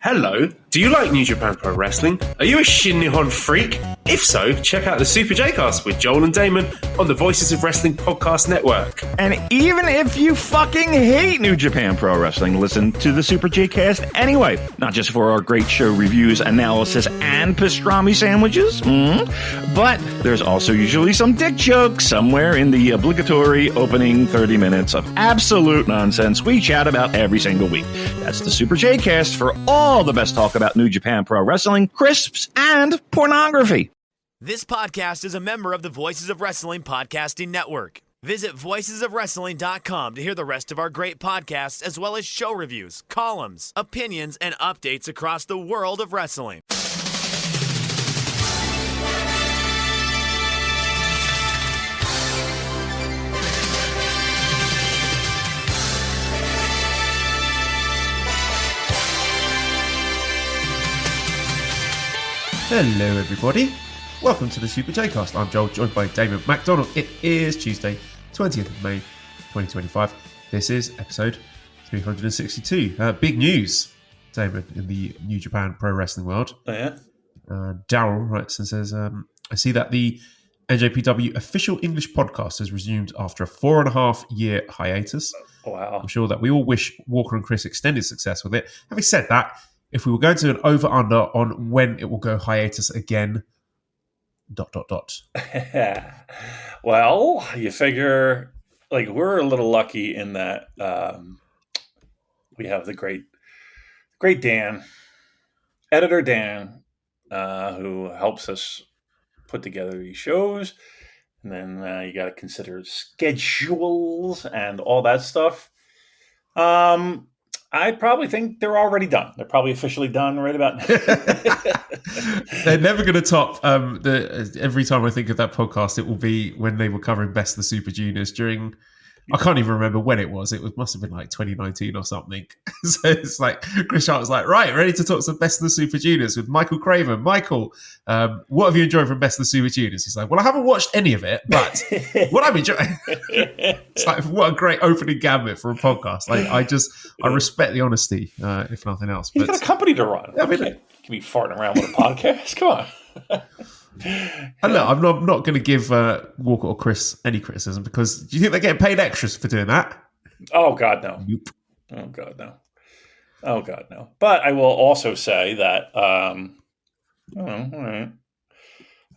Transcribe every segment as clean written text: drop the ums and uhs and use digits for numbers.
Hello, do you like New Japan Pro Wrestling? Are you a Shin Nihon freak? If so, check out the Super J-Cast with Joel and Damon on the Voices of Wrestling Podcast Network. And even if you fucking hate New Japan Pro Wrestling, listen to the Super J-Cast anyway. Not just for our great show reviews, analysis, and pastrami sandwiches, but there's also usually some dick jokes somewhere in the obligatory opening 30 minutes of absolute nonsense we chat about every single week. That's the Super J-Cast for all the best talk about New Japan Pro Wrestling, crisps, and pornography. This podcast is a member of the Voices of Wrestling Podcasting Network. Visit voicesofwrestling.com to hear the rest of our great podcasts, as well as show reviews, columns, opinions, and updates across the world of wrestling. Hello everybody, welcome to the Super J-Cast. I'm Joel, joined by Damon McDonald. It is Tuesday, 20th of May, 2025. This is episode 362. Big news, Damon, in the New Japan Pro Wrestling world. Oh yeah? Daryl writes and says, I see that the NJPW official English podcast has resumed after a 4.5-year hiatus. Wow. I'm sure that we all wish Walker and Chris extended success with it. Having said that, if we were going to an over-under on when it will go hiatus again, ... Well, you figure, like, we're a little lucky in that we have the great Dan, editor Dan, who helps us put together these shows. And then you got to consider schedules and all that stuff. I probably think they're already done. They're probably officially done right about now. They're never going to top every time I think of that podcast, it will be when they were covering Best of the Super Juniors during, I can't even remember when it was. Must have been like 2019 or something. So it's like, Chris Sharp was like, right, ready to talk some Best of the Super Juniors with Michael Craven. Michael, what have you enjoyed from Best of the Super Juniors? He's like, well, I haven't watched any of it, but what I'm enjoying... It's like, what a great opening gambit for a podcast. Like, I respect the honesty, if nothing else. He's got a company to run. I mean, can't be farting around with a podcast. Come on. And look, I'm not going to give Walker or Chris any criticism, because do you think they're getting paid extras for doing that? Oh, God, no. Nope. Oh, God, no. Oh, God, no. But I will also say that, I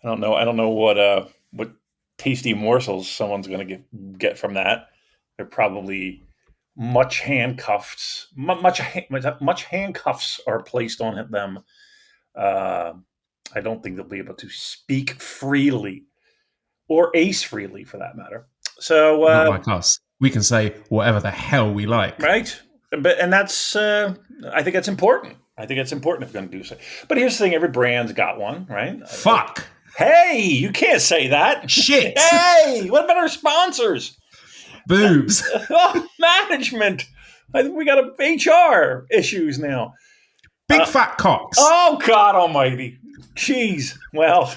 don't know what tasty morsels someone's going to get from that. They're probably much handcuffs are placed on them. I don't think they'll be able to speak freely or ace freely, for that matter. So, not like us. We can say whatever the hell we like. Right. And that's, I think that's important. I think it's important if you're going to do so. But here's the thing. Every brand's got one, right? Fuck. Hey, you can't say that. Shit. Hey, what about our sponsors? Boobs. Management. I think we got HR issues now. Big fat cocks. Oh, God almighty. Jeez. Well,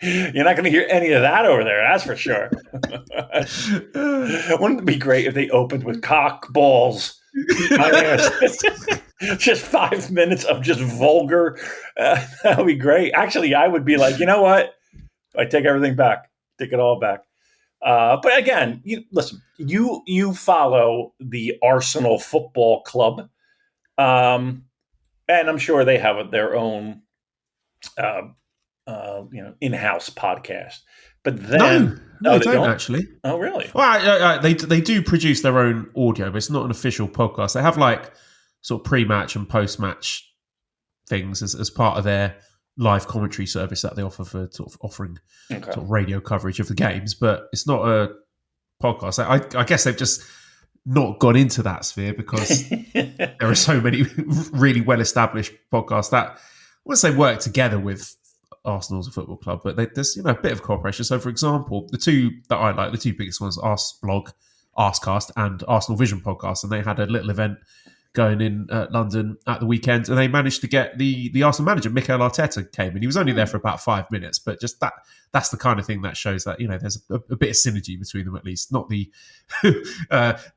you're not going to hear any of that over there. That's for sure. Wouldn't it be great if they opened with cock balls? Just 5 minutes of just vulgar. That would be great. Actually, I would be like, you know what? I take everything back. Take it all back. But again, listen, you follow the Arsenal Football Club. And I'm sure they have their own, in-house podcast. But then, no, they don't actually. Oh, really? Well, they do produce their own audio, but it's not an official podcast. They have like sort of pre-match and post-match things as part of their live commentary service that they offer for sort of offering sort of radio coverage of the games. But it's not a podcast. I guess they've just not gone into that sphere because there are so many really well-established podcasts that, I wouldn't say work together with Arsenal as a football club, but there's a bit of cooperation. So, for example, the two that I like, the two biggest ones, Arsblog, Arscast, and Arsenal Vision podcast, and they had a little event a going in London at the weekend, and they managed to get the Arsenal manager, Mikel Arteta, came in. He was only there for about 5 minutes, but just that's the kind of thing that shows that, there's a bit of synergy between them, at least, not the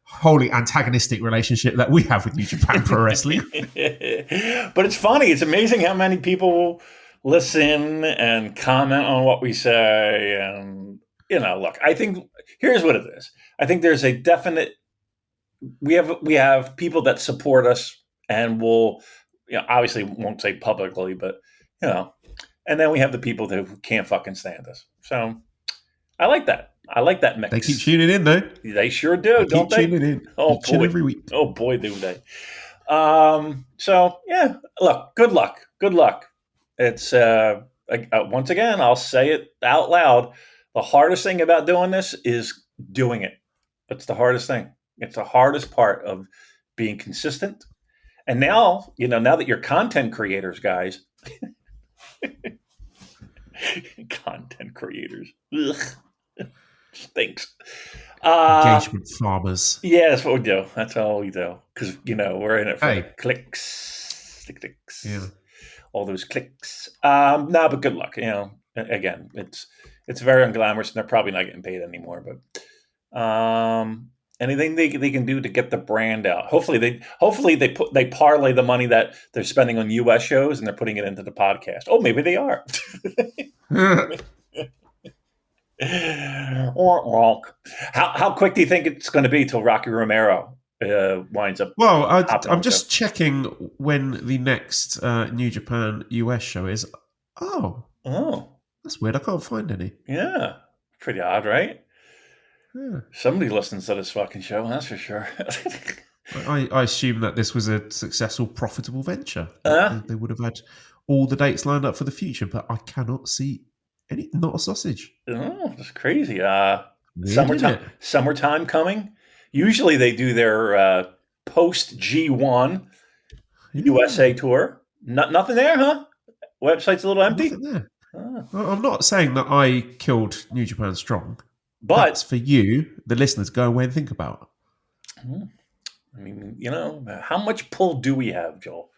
wholly antagonistic relationship that we have with New Japan Pro Wrestling. But it's funny. It's amazing how many people listen and comment on what we say. And, look, I think here's what it is. I think there's a definite, we have people that support us and will, obviously won't say publicly, but, and then we have the people who can't fucking stand us. So I like that. I like that mix. They keep tuning in, though. They sure do, don't they? Keep tuning in. Oh, boy. Every week. Oh, boy, do they. So, yeah, look, good luck. Good luck. It's, once again, I'll say it out loud. The hardest thing about doing this is doing it. That's the hardest thing. It's the hardest part of being consistent. And now, now that you're content creators, guys, content creators, ugh, stinks. Engagement farmers. Yeah, that's what we do. That's all we do. Because, we're in it for clicks. Yeah. All those clicks. No, but good luck. Again, it's very unglamorous, and they're probably not getting paid anymore. But anything they can do to get the brand out. Hopefully they parlay the money that they're spending on U.S. shows and they're putting it into the podcast. Oh, maybe they are. How quick do you think it's going to be till Rocky Romero winds up? Well, I'm just checking when the next New Japan US show is. Oh, that's weird. I can't find any. Yeah, pretty odd, right? Yeah. Somebody listens to this fucking show, that's for sure. I assume that this was a successful, profitable venture. They would have had all the dates lined up for the future, but I cannot see any. Not a sausage. Oh, that's crazy. Weird, summertime coming. Usually they do their post G1 USA tour. Nothing there, huh? Website's a little empty. Nothing there. I'm not saying that I killed New Japan Strong. But that's for you, the listeners, go away and think about. I mean, how much pull do we have, Joel?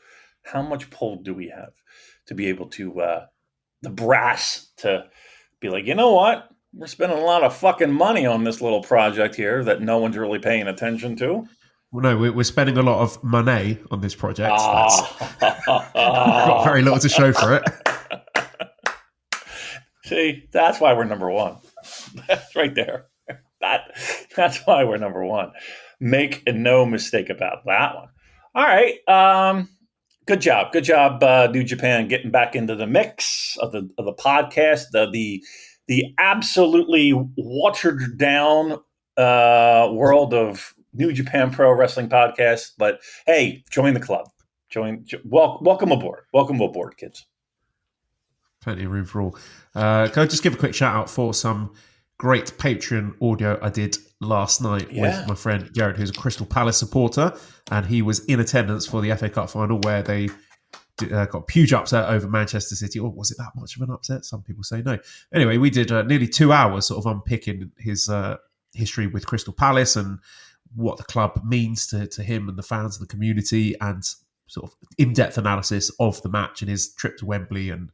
How much pull do we have to be able to, the brass to be like, you know what? We're spending a lot of fucking money on this little project here that no one's really paying attention to. Well, no, we're spending a lot of money on this project. We've got very little to show for it. See, that's why we're number one. That's right there. That's why we're number one. Make no mistake about that one. All right. Good job. Good job, New Japan, getting back into the mix of the podcast. The absolutely watered down world of New Japan Pro Wrestling podcast. But hey, join the club. Welcome aboard. Welcome aboard, kids. Plenty of room for all. Can I just give a quick shout out for some great Patreon audio I did last night with my friend Jared, who's a Crystal Palace supporter, and he was in attendance for the FA Cup final where they got a huge upset over Manchester City. Or was it that much of an upset? Some people say no. Anyway, we did nearly 2 hours sort of unpicking his history with Crystal Palace and what the club means to him and the fans and the community, and sort of in-depth analysis of the match and his trip to Wembley and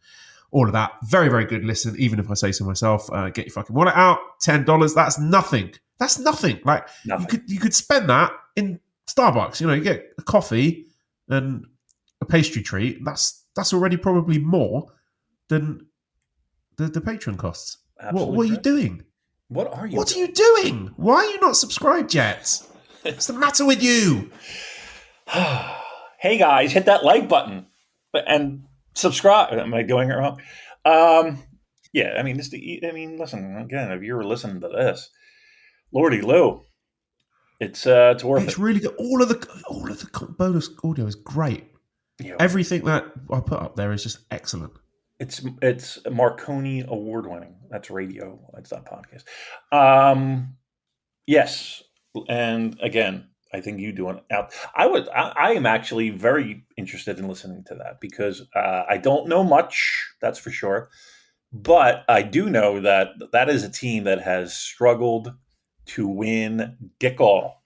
all of that. Very, very good listen, even if I say so myself. Get your fucking wallet out. $10. That's nothing. That's nothing. Like, nothing. You could spend that in Starbucks. You get a coffee and a pastry treat. That's already probably more than the Patreon costs. What are you doing? What are you doing? Why are you not subscribed yet? What's the matter with you? Hey, guys, hit that like button. And subscribe. Am I doing it wrong? Yeah, I mean, listen, again, if you're listening to this, Lordy Lou, it's worth it. It's really good. All of the bonus audio is great. Yeah. Everything that I put up there is just excellent. It's Marconi award winning. That's radio. That's not podcast. Yes, and again, I think you do out. I am actually very interested in listening to that because I don't know much. That's for sure, but I do know that is a team that has struggled to win dick all,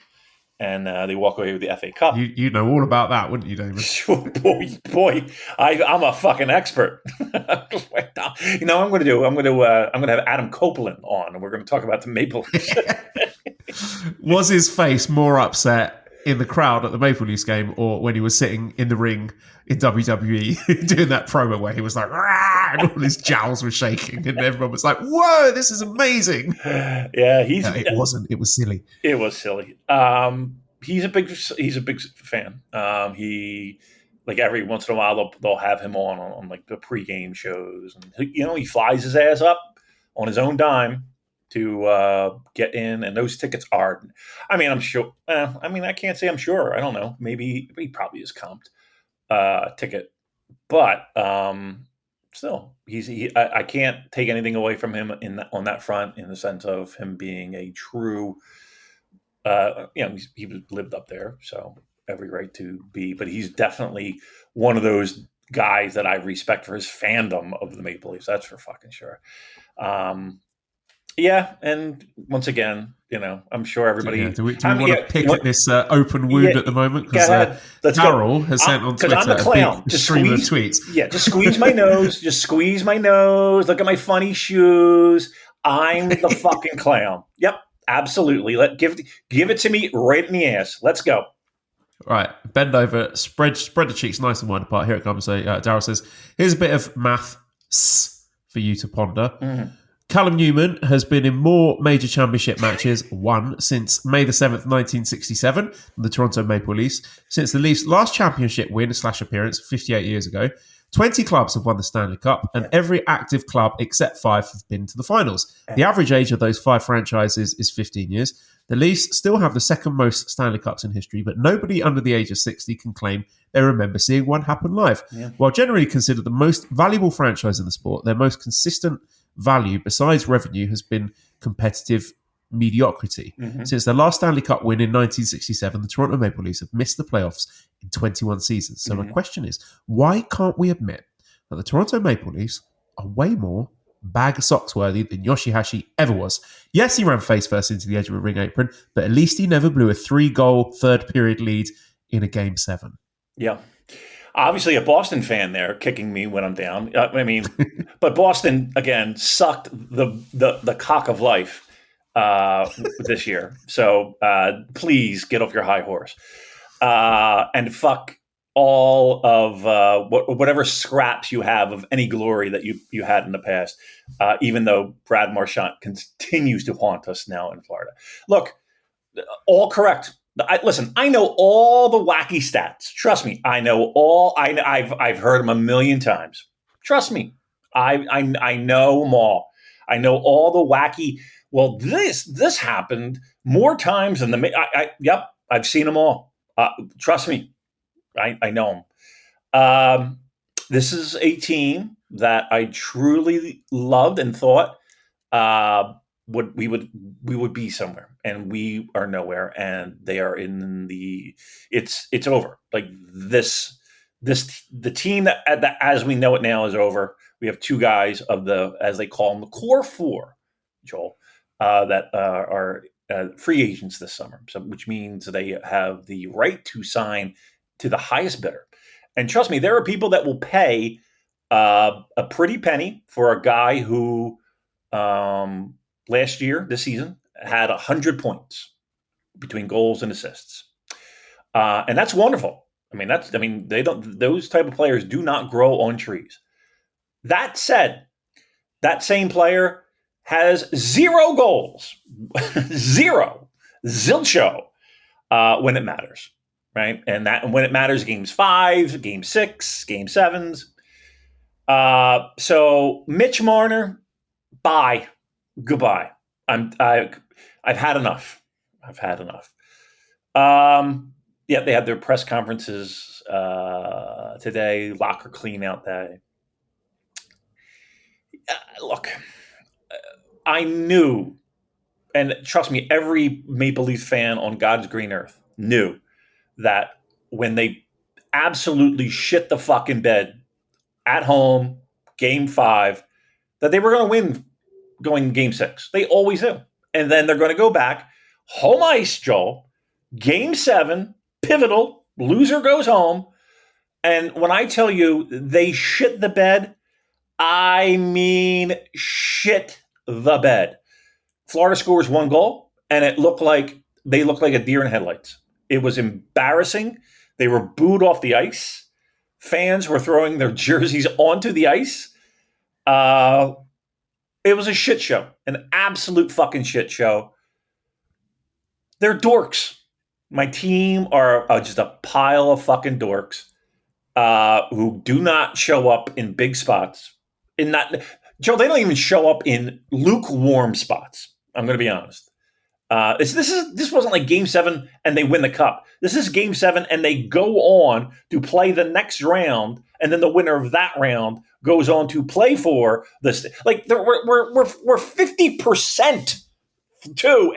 and they walk away with the FA Cup. You know all about that, wouldn't you, Damon? boy, I'm a fucking expert. You know, what I'm going to have Adam Copeland on, and we're going to talk about the Maple Leafs. Was his face more upset in the crowd at the Maple Leafs game, or when he was sitting in the ring in WWE doing that promo where he was like, "Rah!" and all his jowls were shaking, and everyone was like, "Whoa, this is amazing!" Yeah, it wasn't. It was silly. It was silly. He's a big fan. He, like, every once in a while they'll have him on like the pregame shows, and he flies his ass up on his own dime to get in, and those tickets are. I mean, I'm sure. I can't say I'm sure. I don't know. Maybe he probably is comped ticket, but still, I can't take anything away from him on that front, in the sense of him being a true. He lived up there, so every right to be. But he's definitely one of those guys that I respect for his fandom of the Maple Leafs. That's for fucking sure. Yeah, and once again, I'm sure everybody. Yeah, do we want to pick at this open wound at the moment? Because Daryl has sent on Twitter a big stream of tweets. Yeah, just squeeze my nose. Just squeeze my nose. Look at my funny shoes. I'm the fucking clown. Yep, absolutely. Give it to me right in the ass. Let's go. All right, bend over, spread the cheeks nice and wide apart. Here it comes. So Daryl says, "Here's a bit of math for you to ponder." Mm-hmm. Callum Newman has been in more major championship matches won since May the 7th, 1967, the Toronto Maple Leafs. Since the Leafs' last championship win/appearance 58 years ago, 20 clubs have won the Stanley Cup, and every active club except 5 have been to the finals. The average age of those 5 franchises is 15 years. The Leafs still have the second most Stanley Cups in history, but nobody under the age of 60 can claim they remember seeing one happen live. Yeah. While generally considered the most valuable franchise in the sport, their most consistent value besides revenue has been competitive mediocrity. Mm-hmm. Since their last Stanley Cup win in 1967, the Toronto Maple Leafs have missed the playoffs in 21 seasons. So my question is, why can't we admit that the Toronto Maple Leafs are way more bag of socks worthy than Yoshihashi ever was? Yes, he ran face first into the edge of a ring apron, but at least he never blew a 3-goal third period lead in a Game 7. Yeah. Obviously, a Boston fan there kicking me when I'm down. But Boston again sucked the cock of life this year. So please get off your high horse and fuck all of whatever scraps you have of any glory that you had in the past. Even though Brad Marchand continues to haunt us now in Florida. Look, all correct. Listen, I know all the wacky stats. Trust me, I know all. I've heard them a million times. Trust me, I know them all. I know all the wacky. Well, this happened more times than Yep, I've seen them all. Trust me, I know them. This is a team that I truly loved and thought we would be somewhere, and we are nowhere, and they are in the. It's over. Like this the team that as we know it now is over. We have 2 guys of the, as they call them, the core 4, Joel, that are free agents this summer. So, which means they have the right to sign to the highest bidder. And trust me, there are people that will pay a pretty penny for a guy who this season, had 100 points between goals and assists. And that's wonderful. Those type of players do not grow on trees. That said, that same player has 0 goals, 0, zilcho, when it matters, right? And when it matters, games 5, game 6, game 7s. So Mitch Marner, bye, goodbye. I've had enough. I've had enough. They had their press conferences today, locker clean out day. Look, I knew, and trust me, every Maple Leaf fan on God's green earth knew that when they absolutely shit the fucking bed at home, game 5, that they were going to win going game 6. They always do. And then they're going to go back, home ice, Joel, Game 7, pivotal, loser goes home. And when I tell you they shit the bed, I mean shit the bed. Florida scores 1 goal, and they looked like a deer in headlights. It was embarrassing. They were booed off the ice. Fans were throwing their jerseys onto the ice. It was a shit show, an absolute fucking shit show. They're dorks. My team are just a pile of fucking dorks who do not show up in big spots. Joe, they don't even show up in lukewarm spots. I'm going to be honest. This wasn't like Game 7 and they win the cup. This is Game 7 and they go on to play the next round, and then the winner of that round goes on to play for this. Like we're 50% too,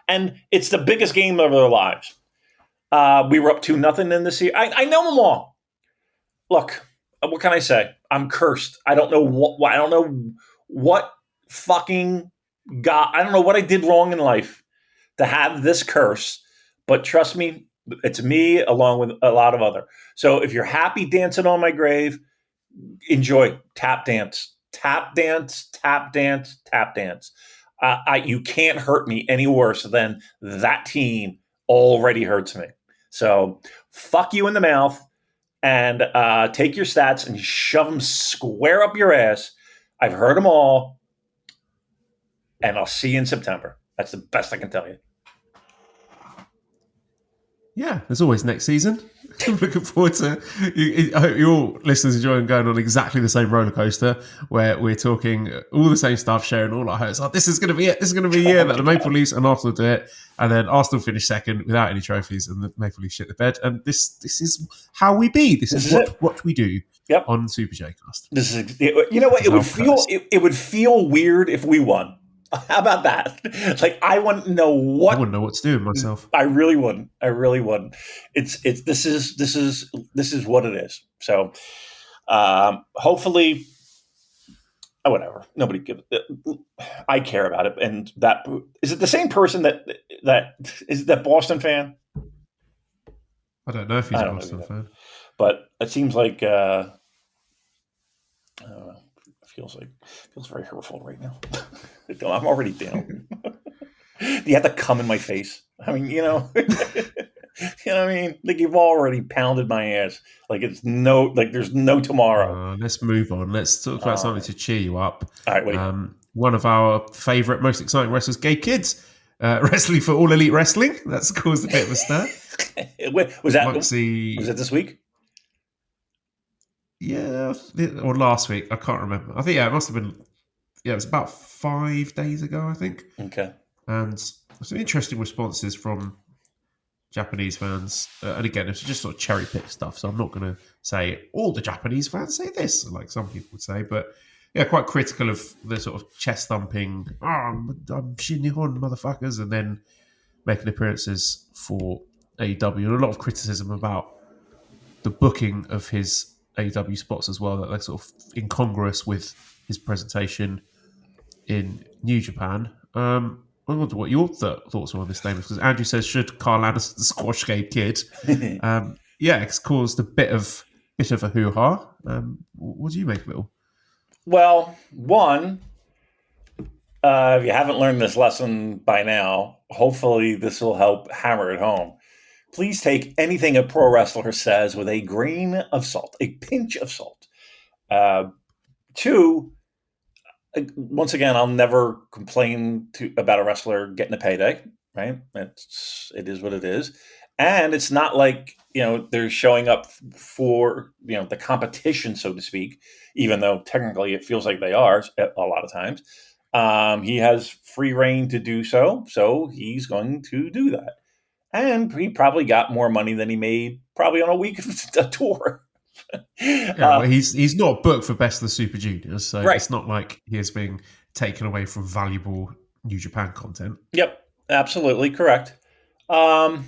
and it's the biggest game of their lives. We were up 2-0 in this year. I know them all. Look, what can I say? I'm cursed. I don't know what. I don't know what fucking God. I don't know what I did wrong in life to have this curse. But trust me, it's me along with a lot of other. So if you're happy dancing on my grave, enjoy. Tap dance, tap dance, tap dance, tap dance. You can't hurt me any worse than that team already hurts me. So fuck you in the mouth. And take your stats and shove them square up your ass. I've heard them all. And I'll see you in September. That's the best I can tell you. Yeah, there's always next season. I'm looking forward to I hope you all listeners enjoying going on exactly the same roller coaster where we're talking all the same stuff, sharing all our hopes. This is going to be it. This is going to be a year that the Maple Leafs and Arsenal do it. And then Arsenal finish second without any trophies and the Maple Leafs shit the bed. And this is how we be. This is what we do on Super J Cast. This is, you know what? It would feel weird if we won. How about that? Like, I wouldn't know what. I wouldn't know what to do with myself. I really wouldn't. This is what it is. So, hopefully, whatever. Nobody gives. I care about it, and that is it. The same person that is that Boston fan. I don't know if he's a Boston fan, but it seems like I don't know. Feels very hurtful right now. I'm already down. You have to come in my face. I mean, you know what I mean? Like, you've already pounded my ass. Like, there's no tomorrow. Let's move on. Let's talk about something to cheer you up. All right, wait. One of our favourite, most exciting wrestlers, Gay Kids, wrestling for All Elite Wrestling. That's caused a bit of a stir. Was that this week? Yeah, or last week. I can't remember. I think, it must have been, it was about 5 days ago, I think. Okay. And some interesting responses from Japanese fans. And again, it's just sort of cherry pick stuff. So I'm not going to say all the Japanese fans say this, like some people would say. But yeah, quite critical of the sort of chest thumping, I'm Shin Nihon motherfuckers, and then making appearances for AEW. And a lot of criticism about the booking of his AEW spots as well, that they're sort of incongruous with his presentation in New Japan. I wonder what your thoughts are on this, Damon, because Andrew says, should Carl Anderson squash Gay Kid? It's caused a bit of a hoo-ha. What do you make of it all? Well, one, if you haven't learned this lesson by now, hopefully this will help hammer it home. Please take anything a pro wrestler says with a grain of salt, a pinch of salt. Two, once again, I'll never complain about a wrestler getting a payday, right? It is what it is. And it's not like, they're showing up for, the competition, so to speak, even though technically it feels like they are a lot of times. He has free reign to do so he's going to do that. And he probably got more money than he made probably on a week of a tour. He's not booked for Best of the Super Juniors, so right. It's not like he is being taken away from valuable New Japan content. Yep, absolutely correct. Again,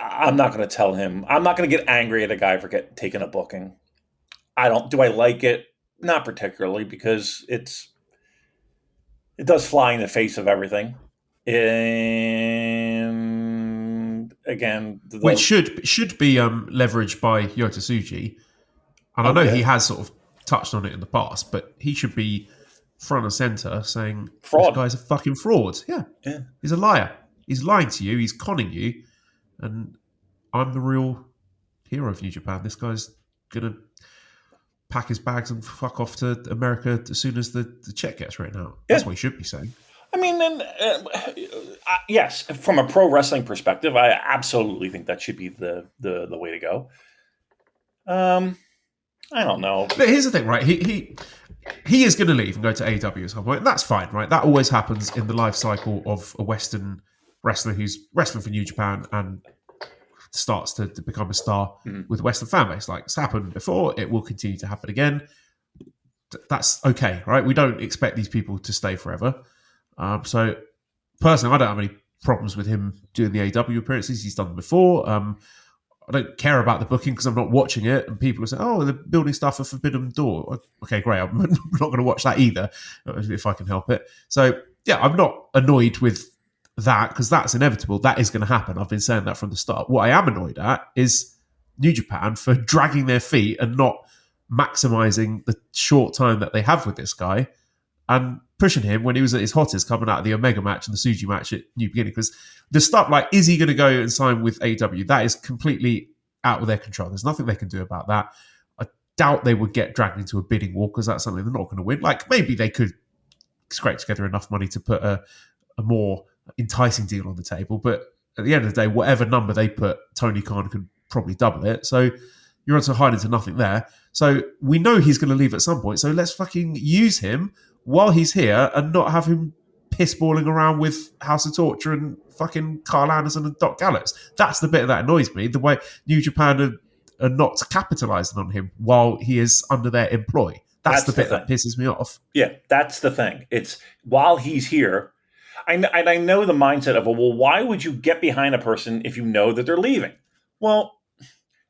I'm not going to tell him. I'm not going to get angry at a guy for taking a booking. Do I like it? Not particularly, because it does fly in the face of everything. And again, which should be leveraged by Yota Tsuji. And I know he has sort of touched on it in the past, but he should be front and center saying fraud. This guy's a fucking fraud. Yeah. He's a liar. He's lying to you. He's conning you. And I'm the real hero of New Japan. This guy's going to pack his bags and fuck off to America as soon as the check gets written out. That's what he should be saying. I mean, yes, from a pro wrestling perspective, I absolutely think that should be the way to go. I don't know. But here's the thing, right? He is going to leave and go to AEW at some point. And that's fine, right? That always happens in the life cycle of a Western wrestler who's wrestling for New Japan and starts to become a star with Western fan base. Like it's happened before, it will continue to happen again. That's okay, right? We don't expect these people to stay forever. So personally, I don't have any problems with him doing the AEW appearances. He's done them before. I don't care about the booking because I'm not watching it. And people are saying, oh, they're building stuff for Forbidden Door. Okay, great. I'm not going to watch that either if I can help it. So, yeah, I'm not annoyed with that because that's inevitable. That is going to happen. I've been saying that from the start. What I am annoyed at is New Japan for dragging their feet and not maximizing the short time that they have with this guy and pushing him when he was at his hottest coming out of the Omega match and the Tsuji match at New Beginning. Because the stuff like, is he going to go and sign with AEW? That is completely out of their control. There's nothing they can do about that. I doubt they would get dragged into a bidding war because that's something they're not going to win. Like maybe they could scrape together enough money to put a more enticing deal on the table. But at the end of the day, whatever number they put, Tony Khan could probably double it. So you're also hiding to nothing there. So we know he's going to leave at some point. So let's fucking use him while he's here and not have him pissballing around with House of Torture and fucking Carl Anderson and Doc Gallows. That's the bit that annoys me. The way New Japan are not capitalising on him while he is under their employ. That's the bit that pisses me off. Yeah, that's the thing. It's while he's here, I know the mindset of, well, why would you get behind a person if you know that they're leaving? Well,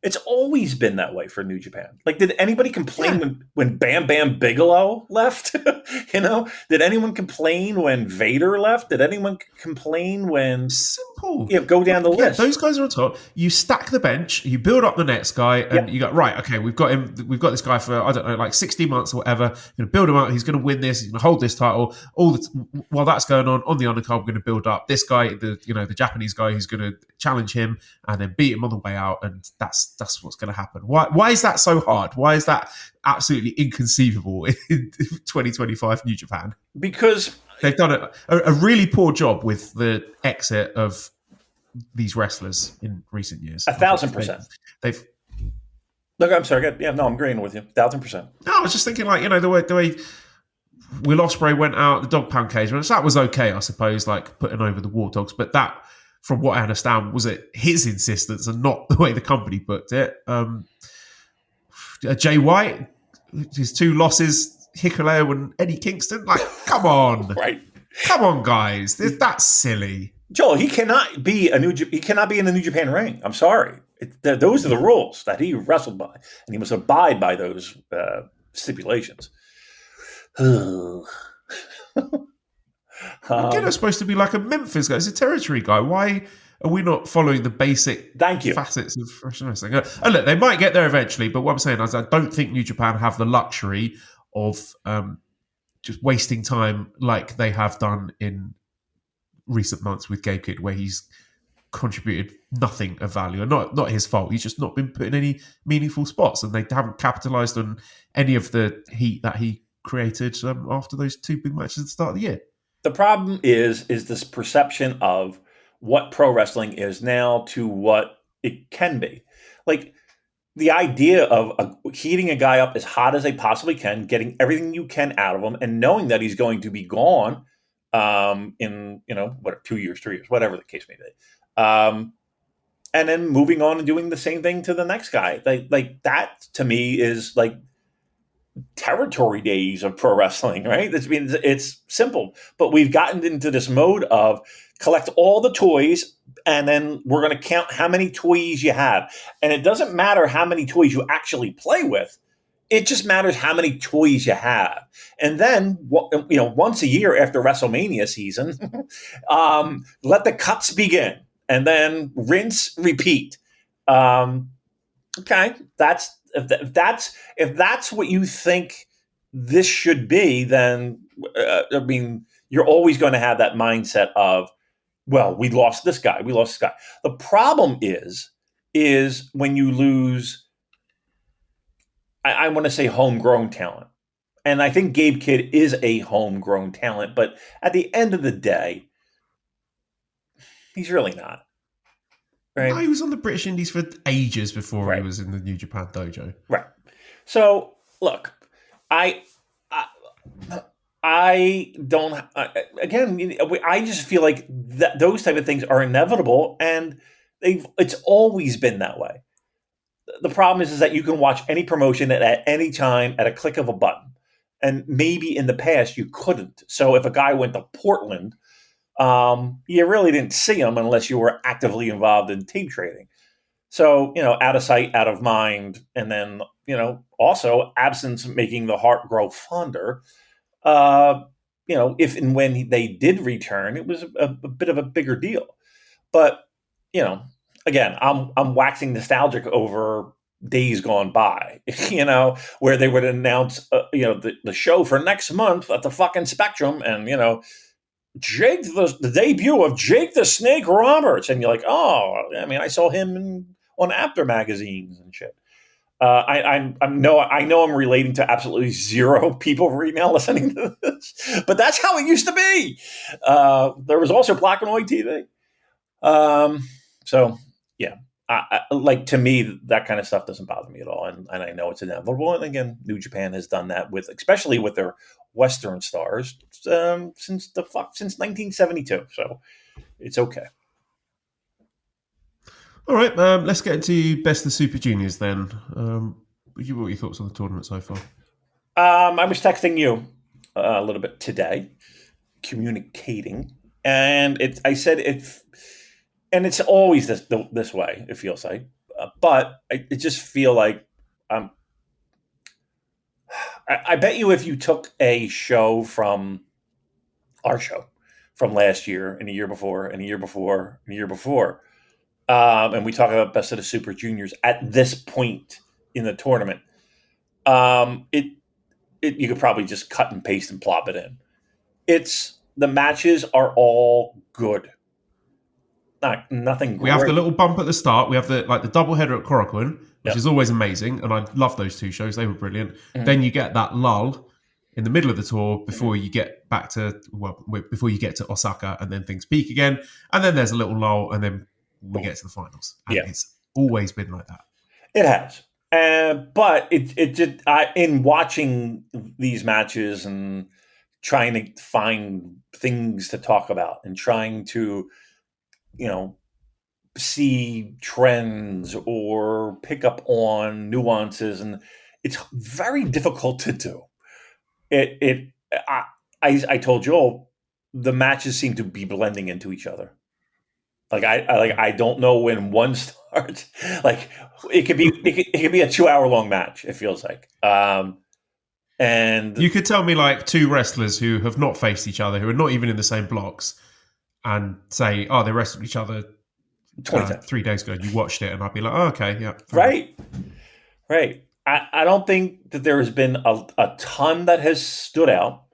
it's always been that way for New Japan. Like, did anybody complain when Bam Bam Bigelow left? Did anyone complain when Vader left? Did anyone complain when simple? Go down the list. Those guys are on top. You stack the bench, you build up the next guy, and you go right. Okay, we've got him. We've got this guy for I don't know, like 60 months or whatever. We're going to build him up. He's going to win this. He's going to hold this title. While that's going on the undercard, we're going to build up this guy, the Japanese guy who's going to challenge him and then beat him on the way out, and that's what's going to happen. Why is that so hard? Why is that absolutely inconceivable in 2025 New Japan? Because they've done a really poor job with the exit of these wrestlers in recent years. 1,000%. They've look. I'm sorry. Yeah, no, I'm agreeing with you. 1,000%. No, I was just thinking, like, the way Will Ospreay went out, the dog pound cage match, that was okay, I suppose, like putting over the War Dogs, but that, from what I understand, was at his insistence and not the way the company booked it. Jay White, his 2 losses, Hikuleo and Eddie Kingston. Like, come on. Right. Come on, guys. That's silly. Joel, he cannot be in the New Japan ring. I'm sorry. Those are the rules that he wrestled by, and he must abide by those stipulations. Keno's supposed to be like a Memphis guy. He's a territory guy. Why are we not following the basic facets of professional wrestling? And look, they might get there eventually, but what I'm saying is I don't think New Japan have the luxury of just wasting time like they have done in recent months with Gabe Kidd, where he's contributed nothing of value. And not his fault. He's just not been put in any meaningful spots, and they haven't capitalised on any of the heat that he created after those 2 big matches at the start of the year. The problem is this perception of what pro wrestling is now to what it can be. Like the idea of heating a guy up as hot as they possibly can, getting everything you can out of him, and knowing that he's going to be gone in 2 years, 3 years, whatever the case may be, and then moving on and doing the same thing to the next guy. Like that to me is like territory days of pro wrestling, right? It's simple, but we've gotten into this mode of collect all the toys and then we're going to count how many toys you have. And it doesn't matter how many toys you actually play with. It just matters how many toys you have. And then, once a year after WrestleMania season, let the cuts begin, and then rinse, repeat. Okay, if that's what you think this should be, then you're always going to have that mindset of, well, we lost this guy, we lost this guy. The problem is when you lose, I want to say homegrown talent. And I think Gabe Kidd is a homegrown talent, but at the end of the day, he's really not. Right? No, he was on the British Indies for ages before he Right. was in the New Japan dojo. Right. So, look, I don't. Again, I just feel like those type of things are inevitable, and it's always been that way. The problem is that you can watch any promotion at any time at a click of a button, and maybe in the past you couldn't. So, if a guy went to Portland, you really didn't see him unless you were actively involved in tape trading. So, out of sight, out of mind, and then, also absence making the heart grow fonder. If and when they did return, it was a bit of a bigger deal. But, again, I'm waxing nostalgic over days gone by, where they would announce, the show for next month at the fucking Spectrum, and, Jake, the debut of Jake the Snake Roberts, and you're like, oh, I saw him on After magazines and shit. I know I'm relating to absolutely zero people right now listening to this, but that's how it used to be. There was also black and white TV. So yeah, to me, that kind of stuff doesn't bother me at all, and I know it's inevitable. And again, New Japan has done that especially with their Western stars since 1972. So it's okay. All right, let's get into Best of Super Juniors then. What are your thoughts on the tournament so far? I was texting you a little bit today, communicating, and I said and it's always this way. It feels like, but I just feel like I bet you if you took a show from our show from last year and the year before and the year before and the year before, and we talk about Best of the Super Juniors at this point in the tournament, you could probably just cut and paste and plop it in. The matches are all good. Nothing great. We have the little bump at the start. We have the double header at Korakuen, which is always amazing, and I love those two shows. They were brilliant. Mm-hmm. Then you get that lull in the middle of the tour before you get back to before you get to Osaka, and then things peak again. And then there's a little lull, and then we get to the finals. And it's always been like that. It has. But it just in watching these matches and trying to find things to talk about and trying to, see trends or pick up on nuances, and it's very difficult to do. I told Joel, the matches seem to be blending into each other. I don't know when one starts. It could be a 2-hour long match. It feels like, and you could tell me two wrestlers who have not faced each other, who are not even in the same blocks, and say, "Oh, they wrestled each other 3 days ago." And you watched it, and I'd be like, "Oh, okay, yeah, right." I don't think that there has been a ton that has stood out,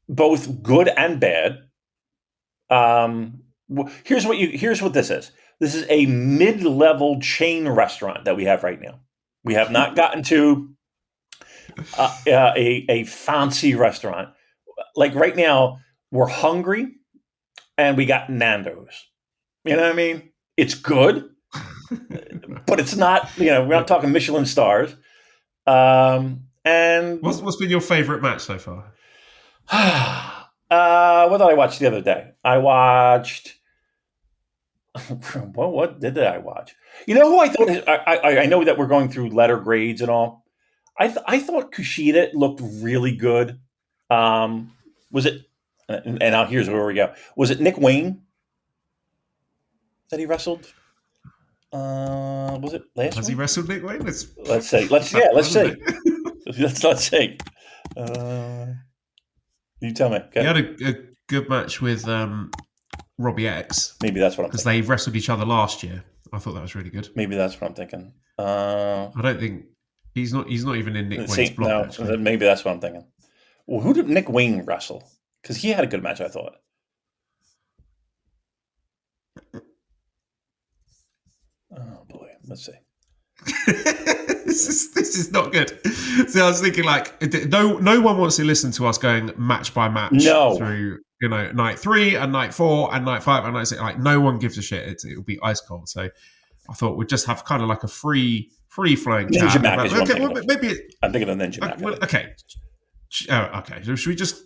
both good and bad. Here's what this is. This is a mid-level chain restaurant that we have right now. We have not gotten to a fancy restaurant. Like right now, we're hungry, and we got Nando's. You know what I mean? It's good, but it's not. We're not talking Michelin stars. And what's been your favorite match so far? What did I watch the other day? I watched. What did I watch? You know who I thought? I know that we're going through letter grades and all. I thought Kushida looked really good. Was it? And now here's where we go. Was it Nick Wayne that he wrestled? Was it last Has week? he wrestled Nick Wayne? Let's see. Let's see. Let's see. You tell me. Okay. He had a good match with Robbie X Maybe that's what I'm because thinking. they wrestled each other last year. I thought that was really good. Maybe that's what I'm thinking. I don't think he's not even in Nick Wayne's block. No, Actually. maybe that's what I'm thinking. Well, who did Nick Wayne wrestle? Because he had a good match, I thought. Oh boy, let's see. This is not good. So I was thinking, like, no one wants to listen to us going match by match through, night 3 and night 4 and night 5 and night 6. Like, no one gives a shit. It'll be ice cold. So I thought we'd just have kind of like a free flowing Ninja chat. Mac is what Maybe I'm thinking of Ninja Mac. Okay. Okay. So should we just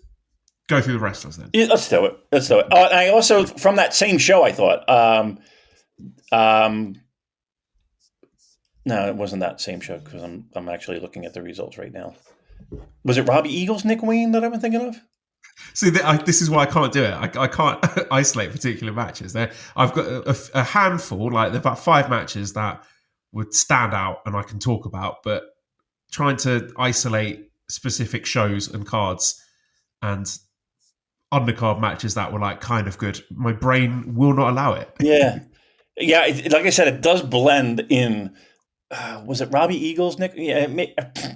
go through the wrestlers then? Yeah, let's do it. And I also, from that same show, I thought, no, it wasn't that same show because I'm actually looking at the results right now. Was it Robbie Eagles, Nick Wayne that I've been thinking of? See, this is why I can't do it. I can't isolate particular matches. I've got a handful, like there are about 5 matches that would stand out and I can talk about, but trying to isolate specific shows and cards and undercard matches that were like kind of good, my brain will not allow it. Yeah. Like I said, it does blend in. Was it Robbie Eagles, Nick? Yeah.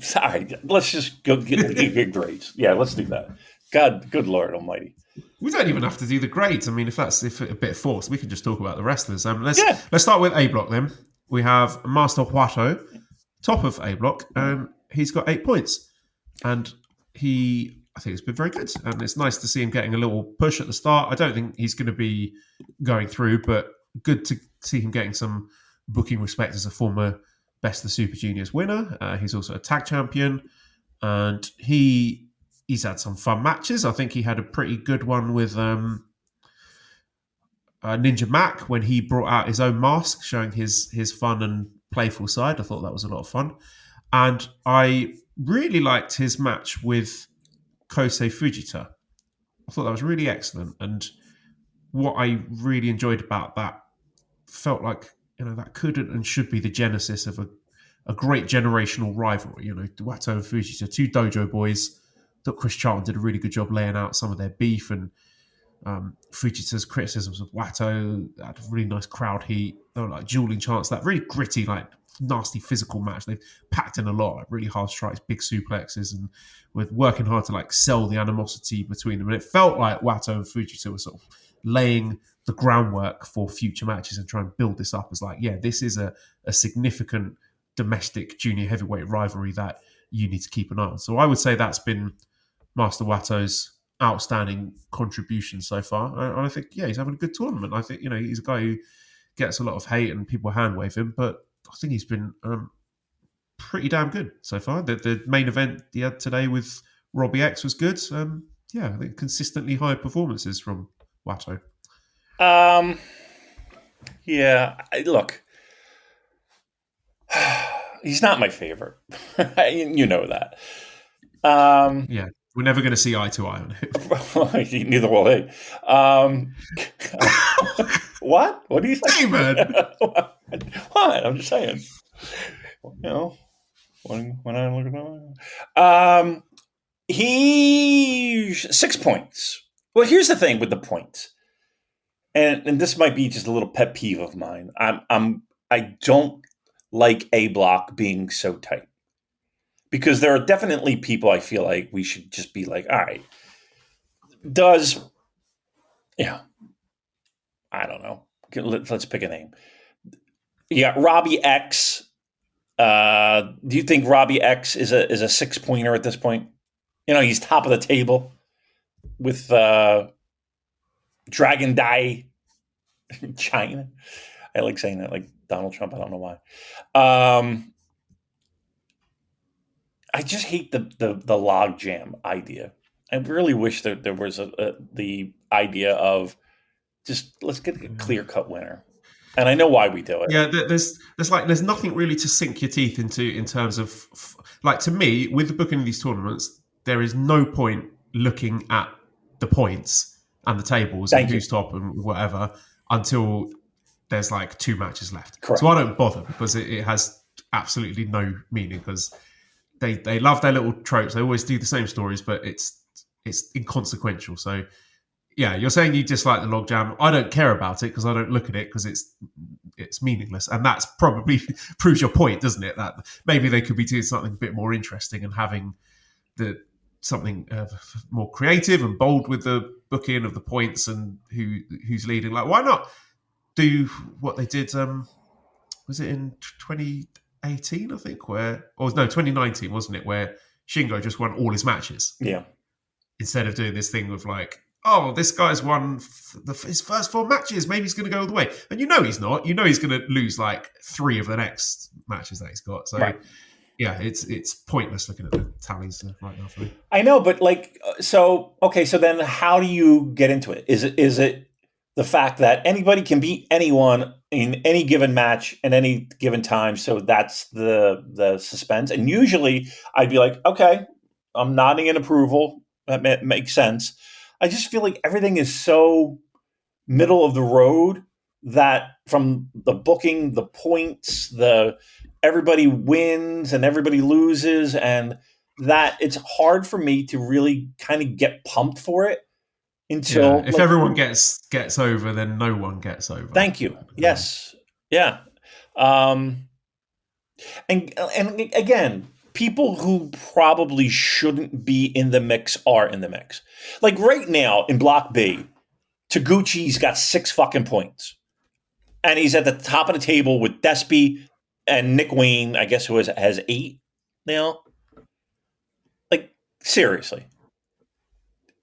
Sorry, let's just go get grades. Yeah, let's do that. God, good Lord Almighty. We don't even have to do the grades. I mean, if a bit forced, we can just talk about the wrestlers. Let's start with A block then. We have Master Huato, top of A block, and he's got 8 points. And I think it's been very good. And it's nice to see him getting a little push at the start. I don't think he's going to be going through, but good to see him getting some booking respect as a former Best of the Super Juniors winner. He's also a tag champion. And he's had some fun matches. I think he had a pretty good one with Ninja Mac when he brought out his own mask, showing his fun and playful side. I thought that was a lot of fun. And I really liked his match with Kosei Fujita. I thought that was really excellent. And what I really enjoyed about that felt like, that could and should be the genesis of a great generational rivalry. Wato and Fujita, 2 dojo boys. I thought Chris Charlton did a really good job laying out some of their beef and Fujita's criticisms of Wato. Had a really nice crowd heat. They were like dueling chants. That really gritty, like nasty physical match. They've packed in a lot, like really hard strikes, big suplexes, and with working hard to like sell the animosity between them. And it felt like Wato and Fujita were sort of laying the groundwork for future matches and try and build this up as like, yeah, this is a significant domestic junior heavyweight rivalry that you need to keep an eye on. So I would say that's been Master Wato's outstanding contribution so far. And I think, yeah, he's having a good tournament. I think, he's a guy who gets a lot of hate and people hand wave him, but I think he's been pretty damn good so far. The main event he had today with Robbie X was good. I think consistently high performances from Wato. Look, he's not my favorite. You know that. We're never going to see eye to eye on it. Neither will he. What? What do you say? Damon! What? I'm just saying. When I look at him. He's 6 points. Well, here's the thing with the points. And this might be just a little pet peeve of mine. I don't like A block being so tight. Because there are definitely people I feel like we should just be like, all right, I don't know. Let's pick a name. Yeah, Robbie X. Do you think Robbie X is a 6-pointer at this point? He's top of the table with Dragon Die China. I like saying that like Donald Trump. I don't know why. I just hate the log jam idea. I really wish that there was the idea of just let's get a clear cut winner. And I know why we do it. Yeah, there's nothing really to sink your teeth into in terms of like, to me, with the booking of these tournaments, there is no point looking at the points and the tables and who's top and whatever until there's like 2 matches left. Correct. So I don't bother because it has absolutely no meaning because they love their little tropes. They always do the same stories, but it's inconsequential. So yeah, you're saying you dislike the logjam. I don't care about it because I don't look at it because it's meaningless, and that's probably proves your point, doesn't it? That maybe they could be doing something a bit more interesting and having something more creative and bold with the booking of the points and who's leading. Like, why not do what they did? Was it in 2018? I think 2019, wasn't it? Where Shingo just won all his matches. Yeah. Instead of doing this thing with like, oh, this guy's won his first 4 matches. Maybe he's going to go all the way. And he's not. He's going to lose like 3 of the next matches that he's got. So, right. Yeah, it's pointless looking at the tallies right now for me. I know, but so then how do you get into it? Is it the fact that anybody can beat anyone in any given match at any given time? So that's the suspense. And usually I'd be like, okay, I'm nodding in approval. That makes sense. I just feel like everything is so middle of the road that from the booking, the points, everybody wins and everybody loses, and that it's hard for me to really kind of get pumped for it until if everyone gets over, then no one gets over. Thank you. Yes. Yeah. And again, people who probably shouldn't be in the mix are in the mix. Like right now in Block B, Taguchi's got 6 fucking points. And he's at the top of the table with Despy and Nick Wayne, I guess, who has 8 now. Like, seriously.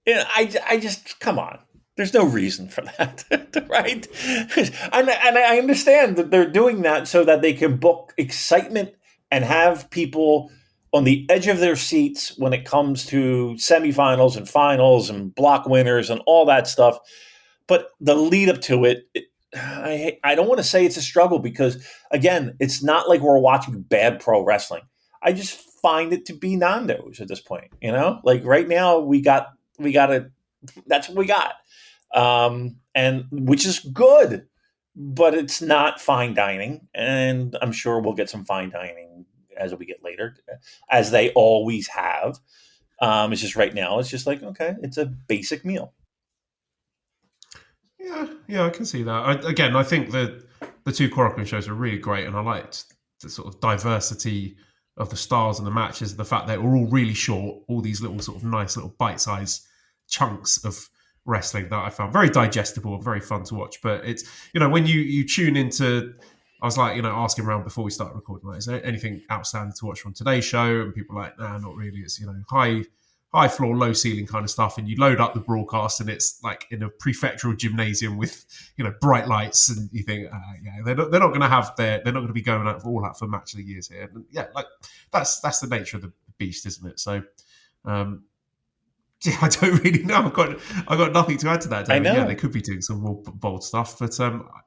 Yeah, I just, come on. There's no reason for that, right? And I understand that they're doing that so that they can book excitement and have people on the edge of their seats when it comes to semifinals and finals and block winners and all that stuff. But the lead up to it, I don't want to say it's a struggle because, again, it's not like we're watching bad pro wrestling. I just find it to be Nando's at this point. Like right now we got to. That's what we got, and which is good, but it's not fine dining. And I'm sure we'll get some fine dining as we get later, as they always have. It's just right now. It's just like, okay, it's a basic meal. Yeah, I can see that. I think that the 2 Korakuen shows are really great, and I liked the sort of diversity of the stars and the matches, the fact that we're all really short, all these little sort of nice little bite-sized chunks of wrestling that I found very digestible and very fun to watch. But it's, when you tune into, I was like, asking around before we started recording, like, is there anything outstanding to watch from today's show? And people are like, nah, not really. It's, high floor, low ceiling kind of stuff. And you load up the broadcast and it's like in a prefectural gymnasium with, bright lights. And you think, they're not going to have they're not going to be going all out for match of the years here. And yeah, like that's the nature of the beast, isn't it? So, I don't really know. I got nothing to add to that, Damon. I know. Yeah, they could be doing some more bold stuff, but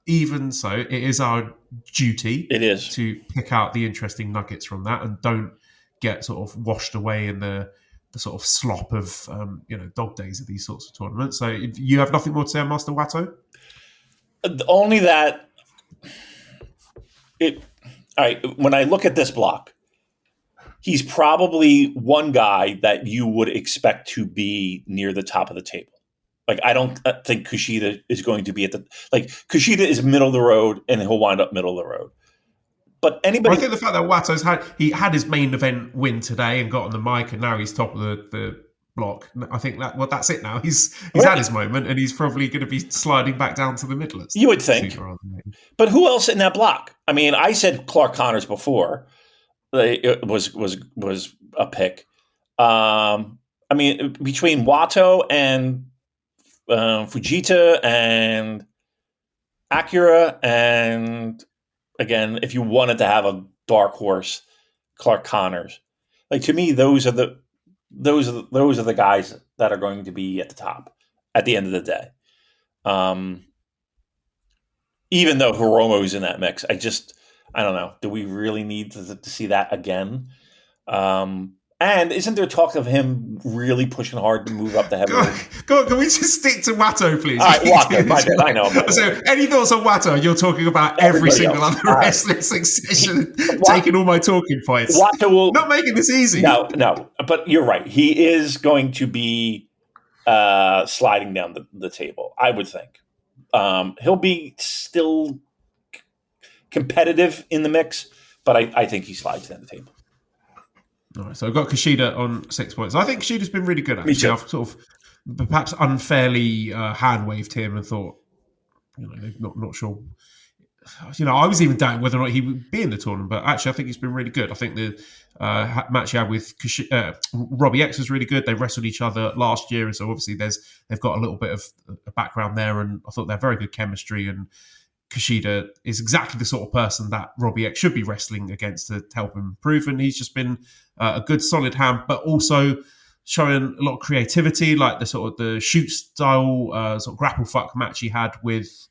even so, it is our duty. It is to pick out the interesting nuggets from that, and don't get sort of washed away in the sort of slop of dog days of these sorts of tournaments. So, if you have nothing more to say on Master Watto? Only that all right. When I look at this block, he's probably one guy that you would expect to be near the top of the table. Like, I don't think Kushida is going to be Kushida is middle of the road and he'll wind up middle of the road. But anybody, I think the fact that Watto's had his main event win today and got on the mic and now he's top of the block. I think that's it now. He's had his moment and he's probably going to be sliding back down to the middle. You would think. But who else in that block? I mean, I said Clark Connors before. It was a pick. I mean, between Watto and Fujita and Acura, and again, if you wanted to have a dark horse, Clark Connors. Like, to me, those are the guys that are going to be at the top at the end of the day. Even though Hiromu's in that mix, I don't know. Do we really need to see that again? And isn't there talk of him really pushing hard to move up the heavyweight? Go on, can we just stick to Watto, please? All right, Watto, my bad, I know. So, any thoughts on Watto? You're talking about every single other wrestler in succession, taking all my talking points. Watto will not making this easy. No, but you're right. He is going to be sliding down the table, I would think. He'll be still competitive in the mix, but I think he slides down the table. All right, so I've got Kushida on 6 points. I think Kushida's been really good, actually. Me too. I've sort of perhaps unfairly hand-waved him and thought, not sure. I was even doubting whether or not he would be in the tournament, but actually I think he's been really good. I think the match he had with Robbie X was really good. They wrestled each other last year, and so obviously they've got a little bit of a background there, and I thought they're very good chemistry, and Kushida is exactly the sort of person that Robbie X should be wrestling against to help him improve, and he's just been a good solid hand, but also showing a lot of creativity, like the shoot style sort of grapple fuck match he had with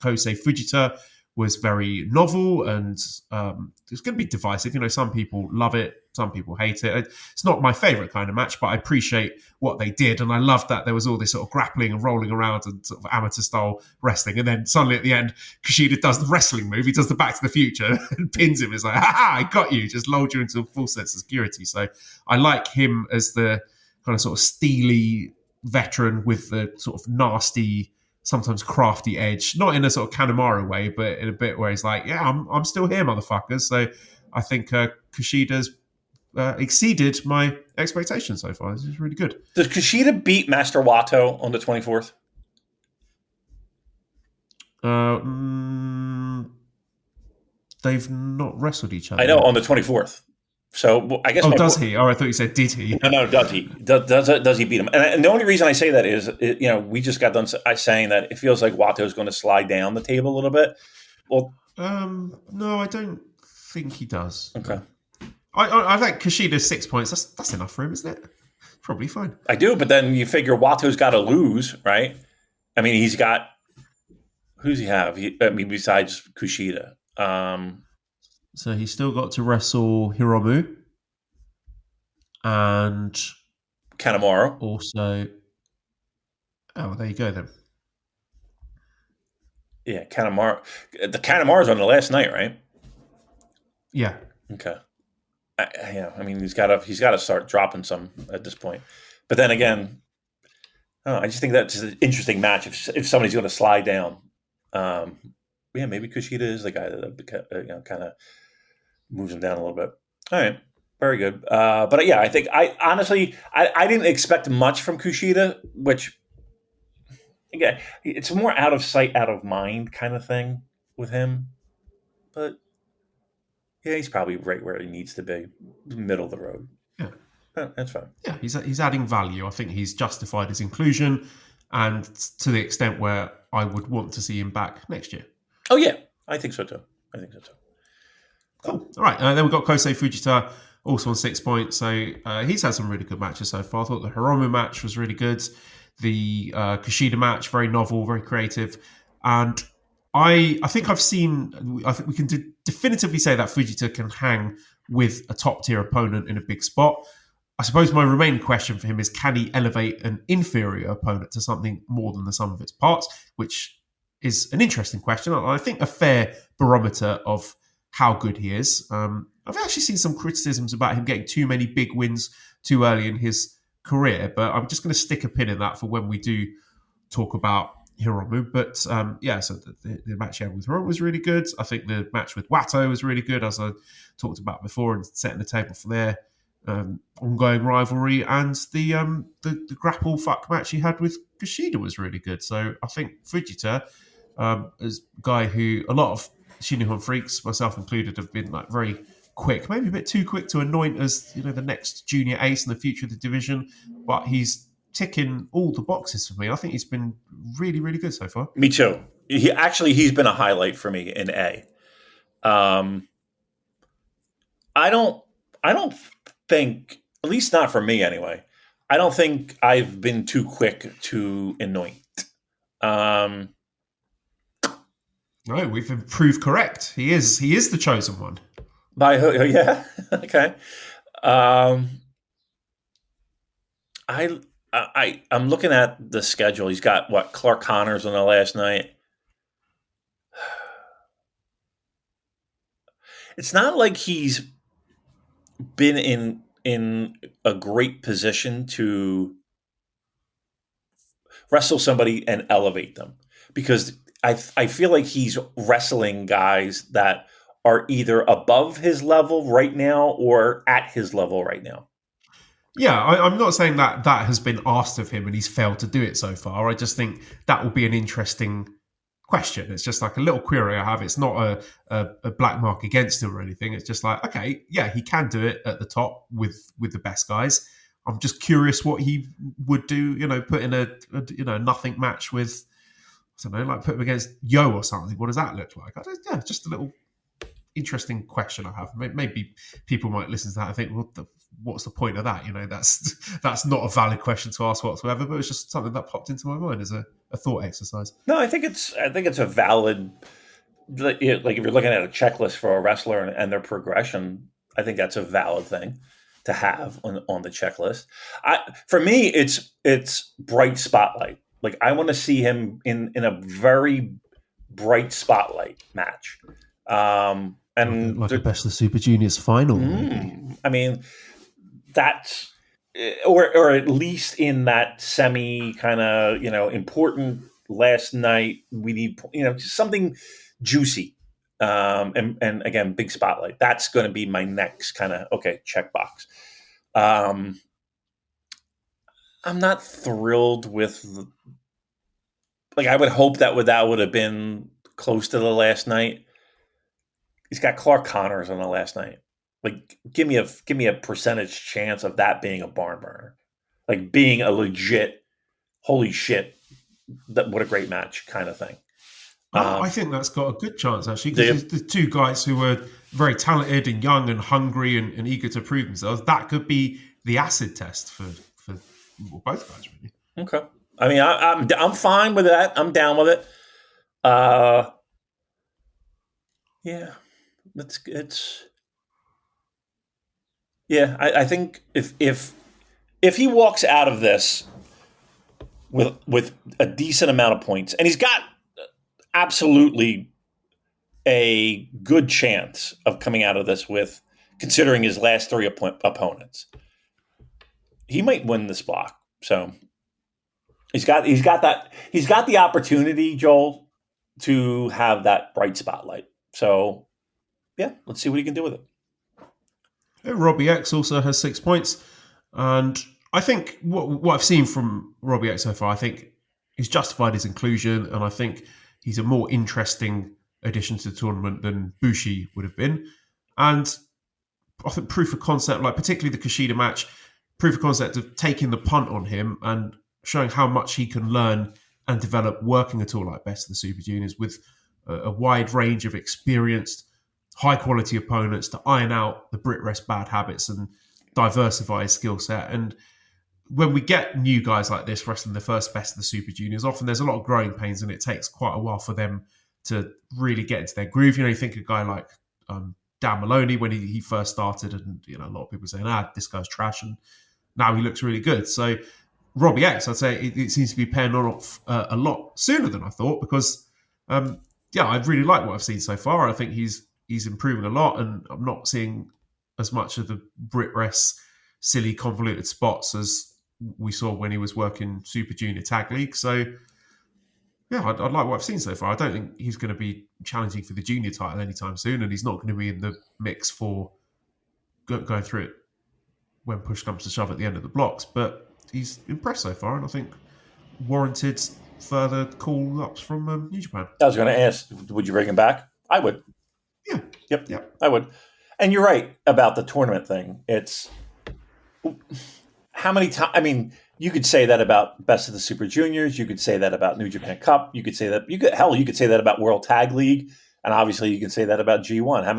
Kosei Fujita was very novel, and it's going to be divisive. Some people love it, some people hate it. It's not my favorite kind of match, but I appreciate what they did, and I loved that there was all this sort of grappling and rolling around and sort of amateur style wrestling, and then suddenly at the end, Kushida does the wrestling move. He does the Back to the Future and pins him. It's like, ha, I got you. Just lulled you into a full sense of security. So I like him as the kind of sort of steely veteran with the sort of nasty, sometimes crafty edge, not in a sort of Kanemaru way, but in a bit where he's like, yeah, I'm still here, motherfuckers. So I think Kushida's exceeded my expectations so far. This is really good. Does Kushida beat Master Watto on the 24th? They've not wrestled each other. I know, on the 24th. So I guess. Oh, does he? Oh, I thought you said did he? No, does he? Does he beat him? And the only reason I say that is, we just got done saying that it feels like Watto's going to slide down the table a little bit. Well, no, I don't think he does. Okay. I think Kushida's 6 points. That's enough for him, isn't it? Probably fine. I do, but then you figure Watto's got to lose, right? I mean, he's got who's he have? Besides Kushida. So he's still got to wrestle Hiromu and Kanemaru. Also, there you go then. Yeah, Kanemaru. The Kanemaru's on the last night, right? Yeah. Okay. I mean, he's got to start dropping some at this point. But then again, I just think that's an interesting match if somebody's going to slide down. Maybe Kushida is the guy that kind of moves him down a little bit. All right, very good. But yeah, I think I honestly didn't expect much from Kushida, which again, it's more out of sight, out of mind kind of thing with him. But yeah, he's probably right where he needs to be, middle of the road. Yeah, that's fine. Yeah, he's adding value. I think he's justified his inclusion, and to the extent where I would want to see him back next year. Oh yeah, I think so too. Cool. All right, then we've got Kosei Fujita also on 6 points. So he's had some really good matches so far. I thought the Hiromu match was really good. The Kushida match, very novel, very creative. And I think we can definitively say that Fujita can hang with a top-tier opponent in a big spot. I suppose my remaining question for him is, can he elevate an inferior opponent to something more than the sum of its parts, which is an interesting question. I think a fair barometer of how good he is. I've actually seen some criticisms about him getting too many big wins too early in his career, but I'm just going to stick a pin in that for when we do talk about Hiromu. But so the match he had with Hiromu was really good. I think the match with Watto was really good, as I talked about before, and setting the table for their ongoing rivalry. And the grapple fuck match he had with Kushida was really good. So I think Fujita, as a guy who a lot of Shinihon freaks, myself included, have been like very quick, maybe a bit too quick to anoint as the next junior ace in the future of the division, but he's ticking all the boxes for me. I think he's been really, really good so far. Me too. He's been a highlight for me in A. I don't think, at least not for me anyway, I don't think I've been too quick to anoint. No, we've been proved correct. He is the chosen one. By who? Yeah. Okay. I'm looking at the schedule. He's got what, Clark Connors on the last night. It's not like he's been in a great position to wrestle somebody and elevate them, because I feel like he's wrestling guys that are either above his level right now or at his level right now. Yeah, I'm not saying that has been asked of him and he's failed to do it so far. I just think that will be an interesting question. It's just like a little query I have. It's not a black mark against him or anything. It's just like, okay, yeah, he can do it at the top with the best guys. I'm just curious what he would do. Put in a nothing match with, I don't know, like put him against Yo or something. What does that look like? Yeah, just a little interesting question I have. Maybe people might listen to that and think, well, what's the point of that? That's not a valid question to ask whatsoever, but it's just something that popped into my mind as a thought exercise. No, I think it's a valid, like if you're looking at a checklist for a wrestler and their progression, I think that's a valid thing to have on the checklist. For me, it's bright spotlight. Like, I want to see him in a very bright spotlight match. And like a Best of the Super Juniors final. I mean, that's or at least in that semi kind of important last night. We need just something juicy, and again, big spotlight. That's going to be my next kind of checkbox. I'm not thrilled with I would hope that would have been close to the last night. He's got Clark Connors on the last night. Like, give me a percentage chance of that being a barn burner, like being a legit, holy shit, what a great match kind of thing. I think that's got a good chance, actually, because the two guys who were very talented and young and hungry and eager to prove themselves. That could be the acid test for both guys, really. Okay. I mean, I'm fine with that. I'm down with it. Yeah. I think if he walks out of this with a decent amount of points, and he's got absolutely a good chance of coming out of this with, considering his last three opponents, he might win this block. So he's got the opportunity, Joel, to have that bright spotlight. So yeah, let's see what he can do with it. Robbie X also has 6 points, and I think what I've seen from Robbie X so far, I think he's justified his inclusion, and I think he's a more interesting addition to the tournament than Bushi would have been. And I think proof of concept, like particularly the Kushida match, proof of concept of taking the punt on him and showing how much he can learn and develop working at all like Best of the Super Juniors with a wide range of experienced, high-quality opponents to iron out the Brit Rest bad habits and diversify his skill set. And when we get new guys like this wrestling the first Best of the Super Juniors, often there's a lot of growing pains and it takes quite a while for them to really get into their groove. You think a guy like Dan Maloney when he first started, and a lot of people saying, this guy's trash, and now he looks really good. So Robbie X, I'd say it seems to be paying off a lot sooner than I thought, because I really like what I've seen so far. I think he's improving a lot, and I'm not seeing as much of the Brit Rest silly convoluted spots as we saw when he was working Super Junior Tag League. So yeah, I'd like what I've seen so far. I don't think he's going to be challenging for the junior title anytime soon, and he's not going to be in the mix for going through it when push comes to shove at the end of the blocks. But he's impressed so far, and I think warranted further call-ups from New Japan. I was going to ask, would you bring him back? I would. Yeah. Yep. I would. And you're right about the tournament thing. It's how many times? I mean, you could say that about Best of the Super Juniors. You could say that about New Japan Cup. You could say that. You could say that about World Tag League, and obviously you can say that about G1. How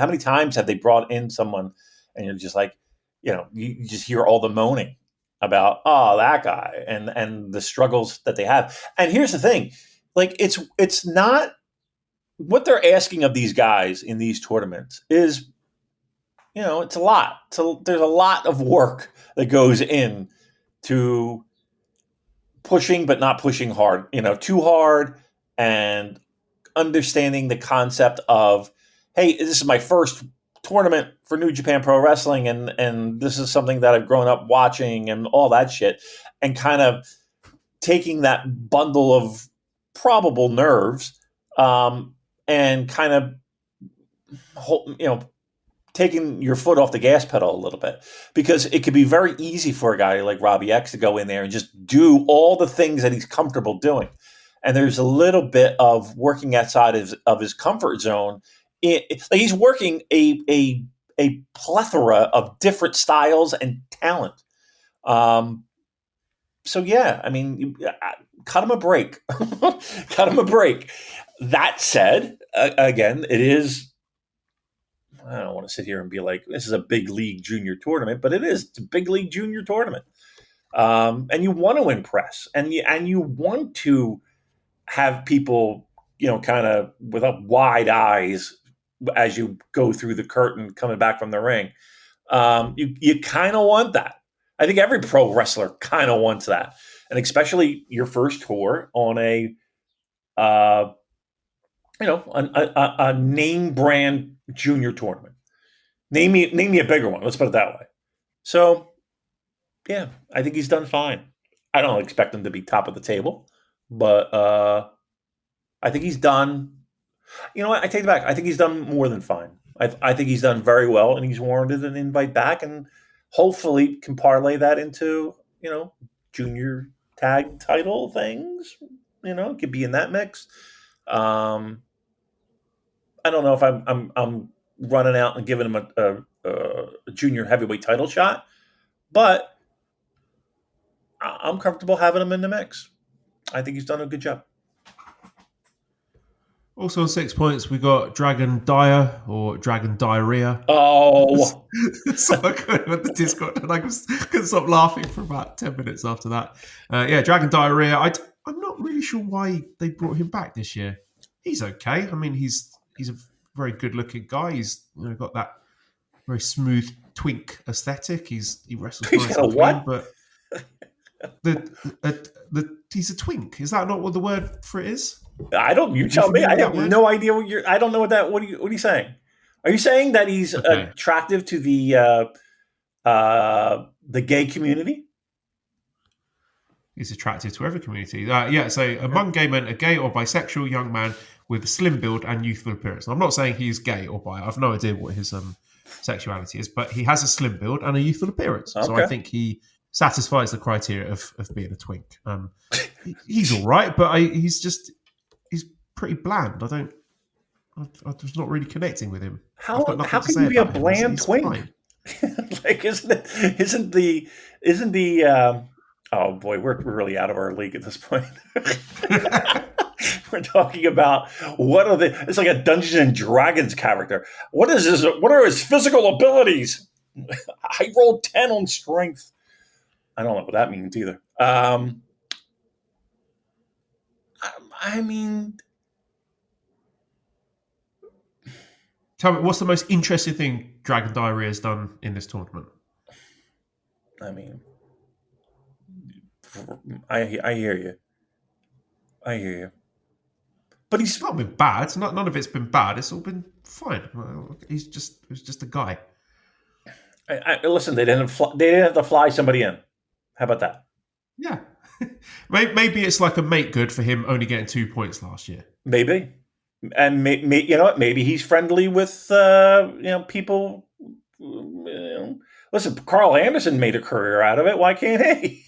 many times have they brought in someone, and you're just like, you just hear all the moaning about that guy and the struggles that they have. And here's the thing, like it's not what they're asking of these guys in these tournaments is, it's a lot. So there's a lot of work that goes in to pushing but not pushing hard, too hard, and understanding the concept of, hey, this is my first tournament for New Japan Pro Wrestling, and this is something that I've grown up watching and all that shit, and kind of taking that bundle of probable nerves, and kind of, taking your foot off the gas pedal a little bit, because it could be very easy for a guy like Robbie X to go in there and just do all the things that he's comfortable doing. And there's a little bit of working outside of his comfort zone. Like he's working a plethora of different styles and talent. So yeah, I mean, cut him a break. Cut him a break. That said, again, it is, I don't want to sit here and be like, this is a big league junior tournament, but it is. It's a big league junior tournament. And you want to impress, and you want to have people, kind of with wide eyes as you go through the curtain coming back from the ring. You kind of want that. I think every pro wrestler kind of wants that. And especially your first tour on a name brand junior tournament. Name me a bigger one. Let's put it that way. So, yeah, I think he's done fine. I don't expect him to be top of the table, but I think he's done. You know what? I take it back. I think he's done more than fine. I think he's done very well, and he's warranted an invite back, and hopefully can parlay that into junior tag title things. Could be in that mix. I don't know if I'm running out and giving him a junior heavyweight title shot, but I'm comfortable having him in the mix. I think he's done a good job. Also on 6 points, we got Dragon Dyer or Dragon Diarrhea. Oh, so I couldn't with the Discord, and I couldn't stop laughing for about 10 minutes after that. Dragon Diarrhea. I'm not really sure why they brought him back this year. He's okay. I mean, he's a very good-looking guy. He's got that very smooth twink aesthetic. He wrestles nice and clean, but he's a twink. Is that not what the word for it is? I don't. You tell me. I have no idea what you're. I don't know what that. What are you saying? Are you saying that he's attractive to the gay community? He's attractive to every community. So among gay men, a gay or bisexual young man with a slim build and youthful appearance. I'm not saying he's gay or bi. I've no idea what his sexuality is, but he has a slim build and a youthful appearance. Okay. So I think he satisfies the criteria of being a twink. He's all right, but he's pretty bland. I was not really connecting with him. How can you be a bland twink? Like, isn't the oh boy, we're really out of our league at this point. We're talking about it's like a Dungeons and Dragons character. What is this? What are his physical abilities? I rolled 10 on strength. I don't know what that means either. I mean, tell me, what's the most interesting thing Dragon Diarrhea has done in this tournament? I mean, I hear you. But he's not been bad. None of it's been bad. It's all been fine. He's just a guy. Listen, they didn't have to fly somebody in. How about that? Yeah. Maybe it's like a make good for him only getting 2 points last year. Maybe. And maybe he's friendly with people. Listen, Carl Anderson made a career out of it. Why can't he?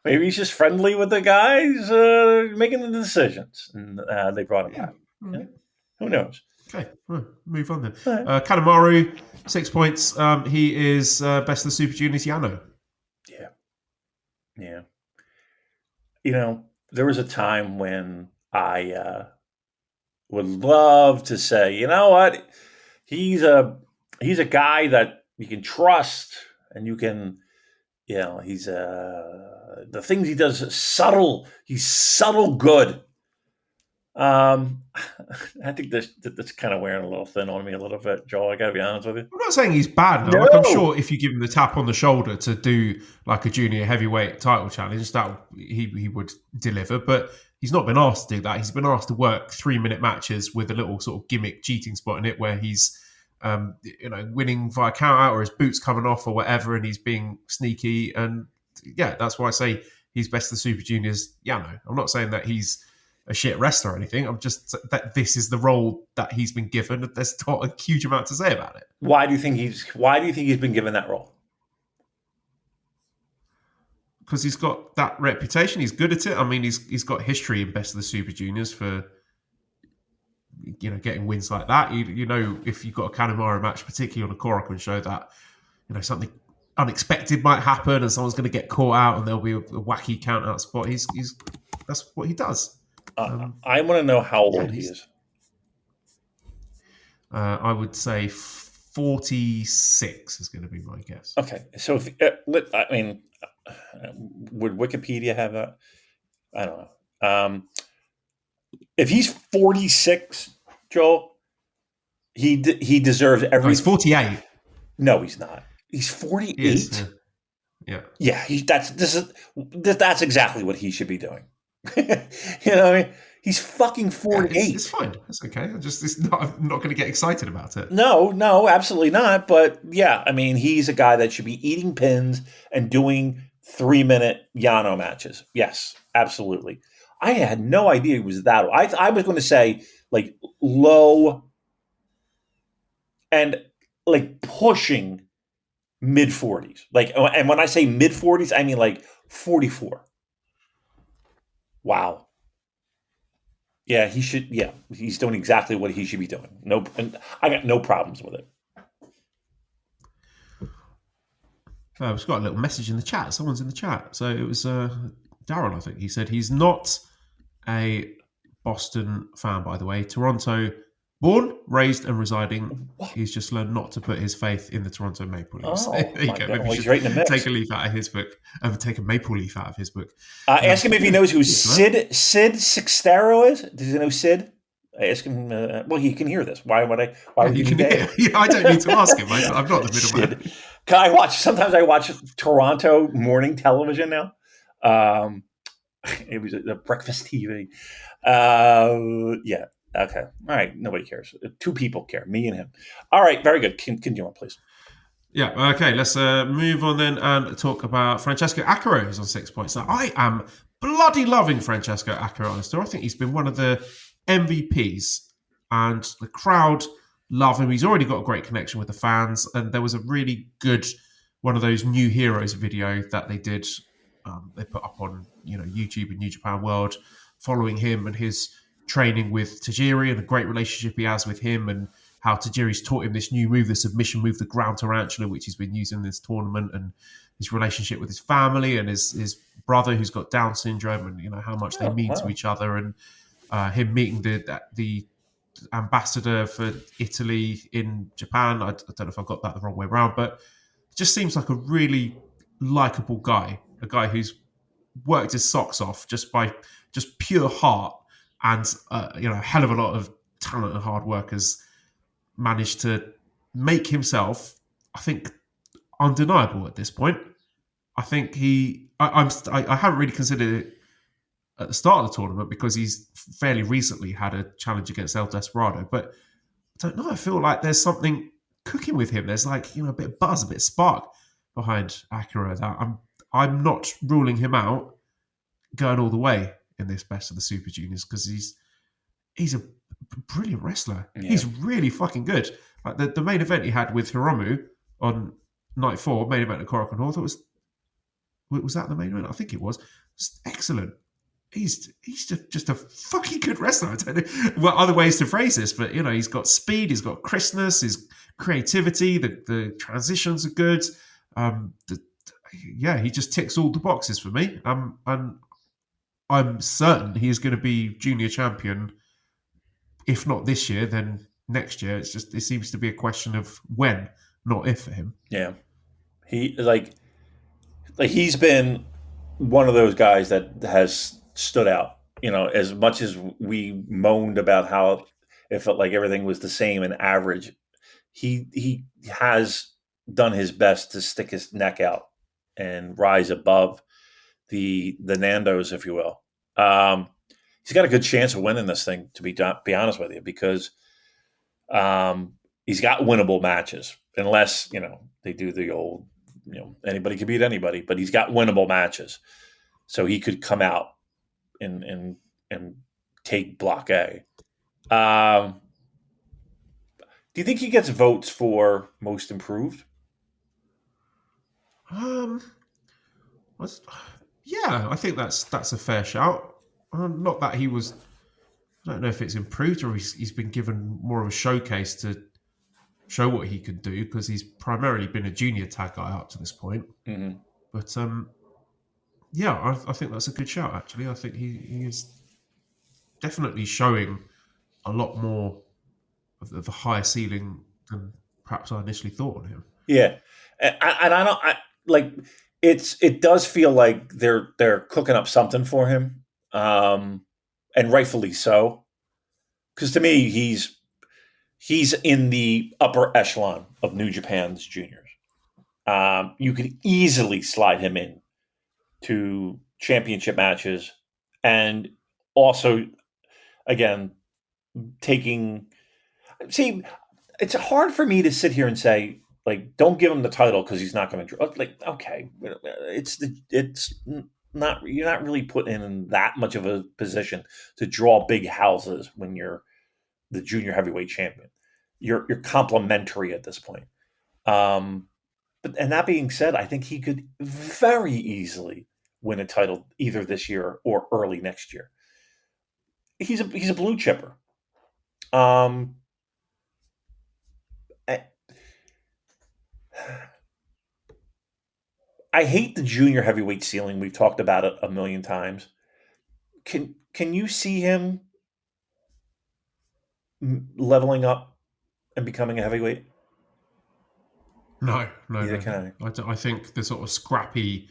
Maybe he's just friendly with the guys making the decisions, and they brought him back. Mm-hmm. Yeah. Who knows? Okay, move on then. Right. Kanemaru, 6 points. He is best of the Super Juniors Yano. Yeah. There was a time when I would love to say, you know what, he's a guy that you can trust, and you can, he's the things he does subtle. He's subtle good. I think that's kind of wearing a little thin on me a little bit, Joel. I got to be honest with you. I'm not saying he's bad now. No. Like, I'm sure if you give him the tap on the shoulder to do like a junior heavyweight title challenge, that he would deliver. But he's not been asked to do that. He's been asked to work 3-minute matches with a little sort of gimmick cheating spot in it, where he's winning via count out or his boots coming off or whatever, and he's being sneaky. And yeah, that's why I say he's best of the Super Juniors. Yeah, no, I'm not saying that he's a shit wrestler or anything. I'm just that this is the role that he's been given. There's not a huge amount to say about it. Why do you think he's been given that role? Because he's got that reputation. He's good at it. I mean, he's got history in Best of the Super Juniors for getting wins like that. If you've got a Kanemaru match, particularly on a Korakuen show, that something unexpected might happen and someone's going to get caught out and there'll be a wacky count out spot. He's that's what he does. I want to know how old he is. I would say 46 is going to be my guess. Okay, so would Wikipedia have that? I don't know. If he's 46, Joel, he deserves every. No, he's 48. No, he's not. He's 48. He is, yeah. That's exactly what he should be doing. You know what I mean? He's fucking 48. Yeah, it's fine. It's okay. I'm not going to get excited about it. No, absolutely not. But yeah, I mean, he's a guy that should be eating pins and doing 3-minute Yano matches. Yes, absolutely. I had no idea he was that old. I was going to say like low and like pushing mid 40s. Like, and when I say mid 40s, I mean like 44. Wow. Yeah, he should. Yeah, he's doing exactly what he should be doing. No, and I got no problems with it. We've got a little message in the chat. Someone's in the chat. So it was Darren, I think. He said he's not a Boston fan, by the way. Toronto, born, raised, and residing. What? He's just learned not to put his faith in the Toronto Maple Leafs. Oh, there you go. Maybe he's right in the mix. Take a leaf out of his book. Take a maple leaf out of his book. Ask him if he knows who Sid Sixtero is. Does he know Sid? I ask him. Well, he can hear this. Why would I? Why would he can hear? I don't need to ask him. I'm not the middleman. Sometimes I watch Toronto morning television now. It was the breakfast TV. Yeah. Okay. All right. Nobody cares. 2 people care. Me and him. All right. Very good. Continue on, please. Yeah. Okay. Let's move on then and talk about Francesco Akira, who's on 6 points. Now, I am bloody loving Francesco Akira on this tour. I think he's been one of the MVPs, and the crowd love him. He's already got a great connection with the fans, and there was a really good one of those new heroes video that they did. They put up on YouTube and New Japan World, following him and his training with Tajiri and the great relationship he has with him, and how Tajiri's taught him this new move, the submission move, the ground tarantula, which he's been using in this tournament, and his relationship with his family and his brother who's got Down syndrome, and how much they mean to each other, and him meeting the ambassador for Italy in Japan. I don't know if I got that the wrong way around, but it just seems like a really likable guy, a guy who's worked his socks off just by pure heart, and a hell of a lot of talent and hard work has managed to make himself, I think, undeniable at this point. I think I haven't really considered it at the start of the tournament because he's fairly recently had a challenge against El Desperado, but I don't know. I feel like there's something cooking with him. There's like a bit of buzz, a bit of spark behind Akira. That I'm not ruling him out going all the way in this Best of the Super Juniors, because he's a brilliant wrestler. Yeah. He's really fucking good. Like the main event he had with Hiromu on night 4, main event at Korakuen Hall, was that the main event? I think it was. It's excellent. He's just a fucking good wrestler. I don't know what other ways to phrase this, but he's got speed, he's got crispness, his creativity, the transitions are good. He just ticks all the boxes for me. And I'm certain he is going to be junior champion. If not this year, then next year. It seems to be a question of when, not if, for him. Yeah, he's been one of those guys that has stood out as much as we moaned about how it felt like everything was the same and average, he has done his best to stick his neck out and rise above the Nandos, if you will. He's got a good chance of winning this thing, to be honest with you, because he's got winnable matches, unless they do the old anybody can beat anybody, but he's got winnable matches, so he could come out and take Block A. Do you think he gets votes for most improved? Yeah, I think that's a fair shout. Not that he was. I don't know if it's improved or he's been given more of a showcase to show what he could do, because he's primarily been a junior tag guy up to this point. Mm-hmm. But yeah, I think that's a good shout. Actually, I think he is definitely showing a lot more of a higher ceiling than perhaps I initially thought on him. Yeah, and I don't. It does feel like they're cooking up something for him, and rightfully so. Because to me, he's in the upper echelon of New Japan's juniors. You could easily slide him in to championship matches, and also, again, taking. See, it's hard for me to sit here and say, like, don't give him the title because he's not going to. Like, okay, it's not, you're not really put in that much of a position to draw big houses when you're the junior heavyweight champion. You're complimentary at this point. And that being said, I think he could very easily win a title either this year or early next year. He's a blue chipper. I hate the junior heavyweight ceiling. We've talked about it a million times. Can you see him leveling up and becoming a heavyweight? No. Can I think the sort of scrappy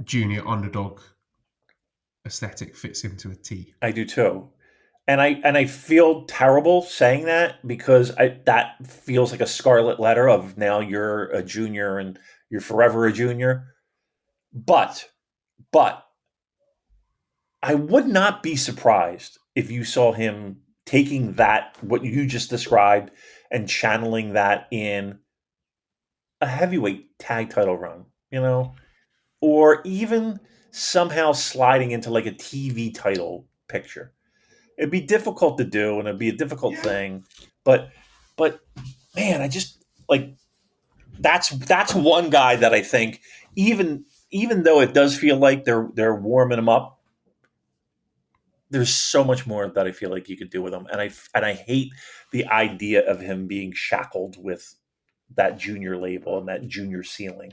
junior underdog aesthetic fits into a T. I do too. And I feel terrible saying that, because that feels like a scarlet letter of now you're a junior and you're forever a junior. But I would not be surprised if you saw him taking that, what you just described, and channeling that in a heavyweight tag title run, or even somehow sliding into like a TV title picture. It'd be difficult to do, and it'd be a difficult thing, but man, I just like that's one guy that I think even though it does feel like they're warming him up, there's so much more that I feel like you could do with him, and I hate the idea of him being shackled with that junior label and that junior ceiling,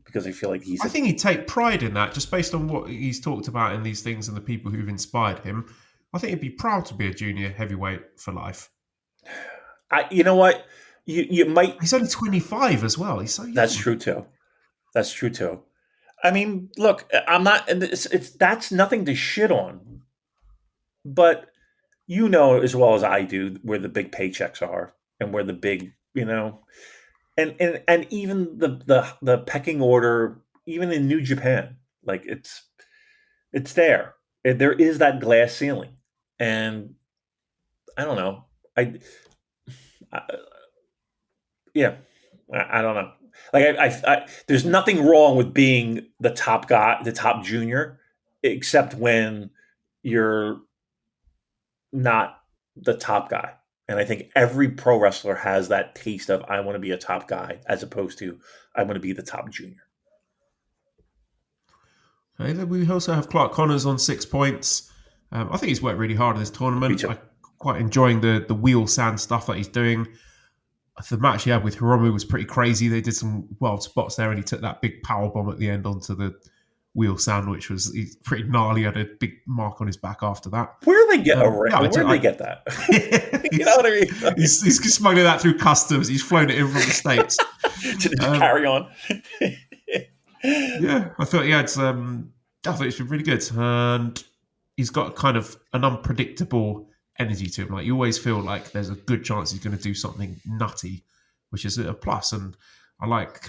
because I feel like I think he'd take pride in that, just based on what he's talked about in these things and the people who've inspired him. I think he'd be proud to be a junior heavyweight for life. You know what? You might. He's only 25 as well. He's so young. That's true too. I mean, look, I'm not. That's nothing to shit on. But as well as I do where the big paychecks are and where the big, and even the pecking order, even in New Japan, like it's there. There is that glass ceiling. And I don't know. I don't know. Like I there's nothing wrong with being the top guy, the top junior, except when you're not the top guy. And I think every pro wrestler has that taste of, I want to be a top guy, as opposed to I want to be the top junior. Okay, then we also have Clark Connors on 6 points. I think he's worked really hard in this tournament. I'm quite enjoying the wheel sand stuff that he's doing. The match he had with Hiromu was pretty crazy. They did some wild spots there, and he took that big power bomb at the end onto the wheel sand, which was pretty gnarly. He had a big mark on his back after that. Where do they get they get that? You know what I mean? He's smuggling that through customs. He's flown it in from the States. To carry on. Yeah, I thought he had I thought he's been really good, and he's got kind of an unpredictable energy to him. Like you always feel like there's a good chance he's going to do something nutty, which is a plus. And I like,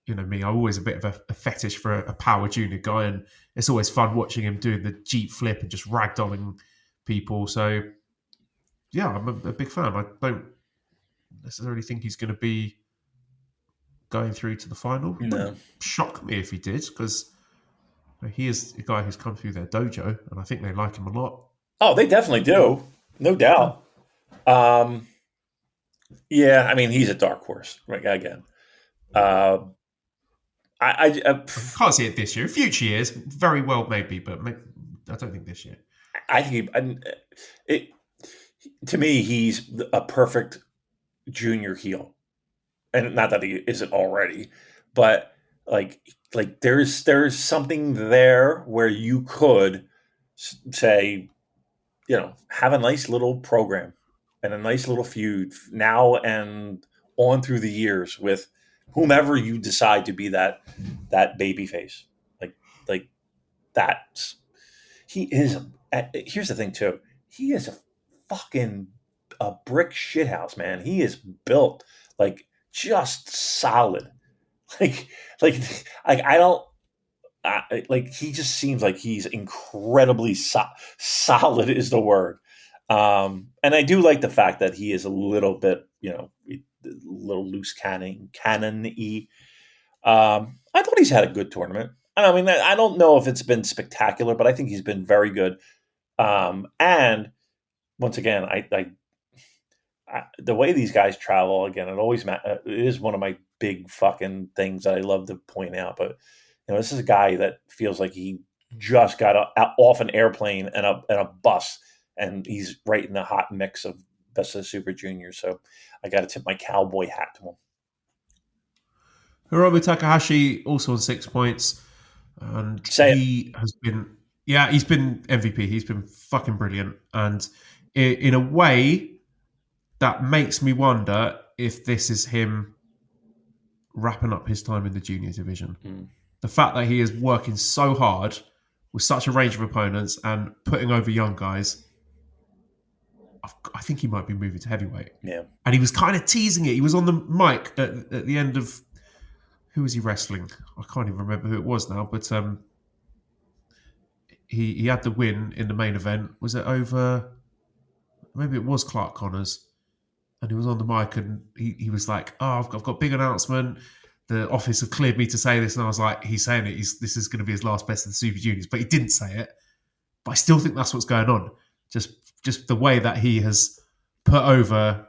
me, I'm always a bit of a fetish for a power junior guy, and it's always fun watching him doing the Jeep flip and just ragdolling people. So yeah, I'm a big fan. I don't necessarily think he's going to be going through to the final. It wouldn't shock me if he did, because he is a guy who's come through their dojo, and I think they like him a lot. Oh, they definitely do, no doubt. Yeah, I mean, he's a dark horse, right? Again, I can't see it this year. Future years, very well, maybe, but I don't think this year. I think to me, he's a perfect junior heel, and not that he isn't already, but like there's something there where you could say, have a nice little program and a nice little feud now and on through the years with whomever you decide to be that baby face. Like that's he is. Here's the thing too. He is a brick shithouse, man. He is built like just solid. Like I don't. He just seems like he's incredibly solid is the word. And I do like the fact that he is a little bit, a little loose cannon-y. I thought he's had a good tournament. I mean, I don't know if it's been spectacular, but I think he's been very good. And once again, I the way these guys travel, again, it is one of my big fucking things that I love to point out. But this is a guy that feels like he just got off an airplane and a bus, and he's right in the hot mix of Best of the Super Juniors. So I got to tip my cowboy hat to him. Hiromu Takahashi also on 6 points, and he's been MVP. He's been fucking brilliant, and in a way that makes me wonder if this is him wrapping up his time in the junior division. The fact that he is working so hard with such a range of opponents and putting over young guys, I think he might be moving to heavyweight. Yeah. And he was kind of teasing it. He was on the mic at the end of... Who was he wrestling? I can't even remember who it was now, but he had the win in the main event. Was it over... Maybe it was Clark Connors. And he was on the mic and he was like, I've got a big announcement. The office have cleared me to say this. And I was like, he's saying it. This is going to be his last Best of the Super Juniors. But he didn't say it. But I still think that's what's going on. Just the way that he has put over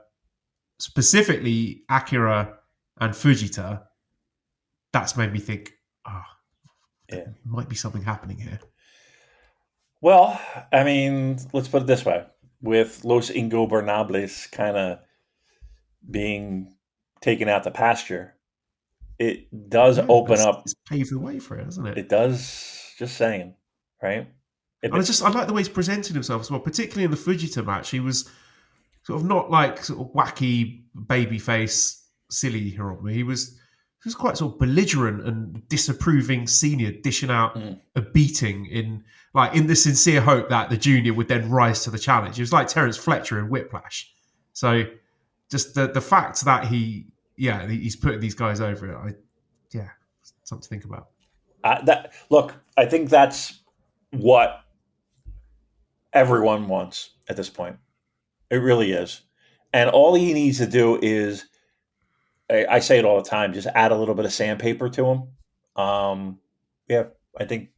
specifically Akira and Fujita, that's made me think, there might be something happening here. Well, I mean, let's put it this way. With Los Ingobernables kind of being taken out to pasture, it does open up. It's paved the way for it, doesn't it? It does. Just saying, right? I like the way he's presented himself as well, particularly in the Fujita match. He was sort of not like sort of wacky babyface, silly Hiromu. He was quite sort of belligerent and disapproving senior, dishing out a beating in the sincere hope that the junior would then rise to the challenge. It was like Terence Fletcher in Whiplash. So just the fact that he's putting these guys over it, something to think about. I think that's what everyone wants at this point. It really is. And all he needs to do is, I say it all the time, just add a little bit of sandpaper to him. I think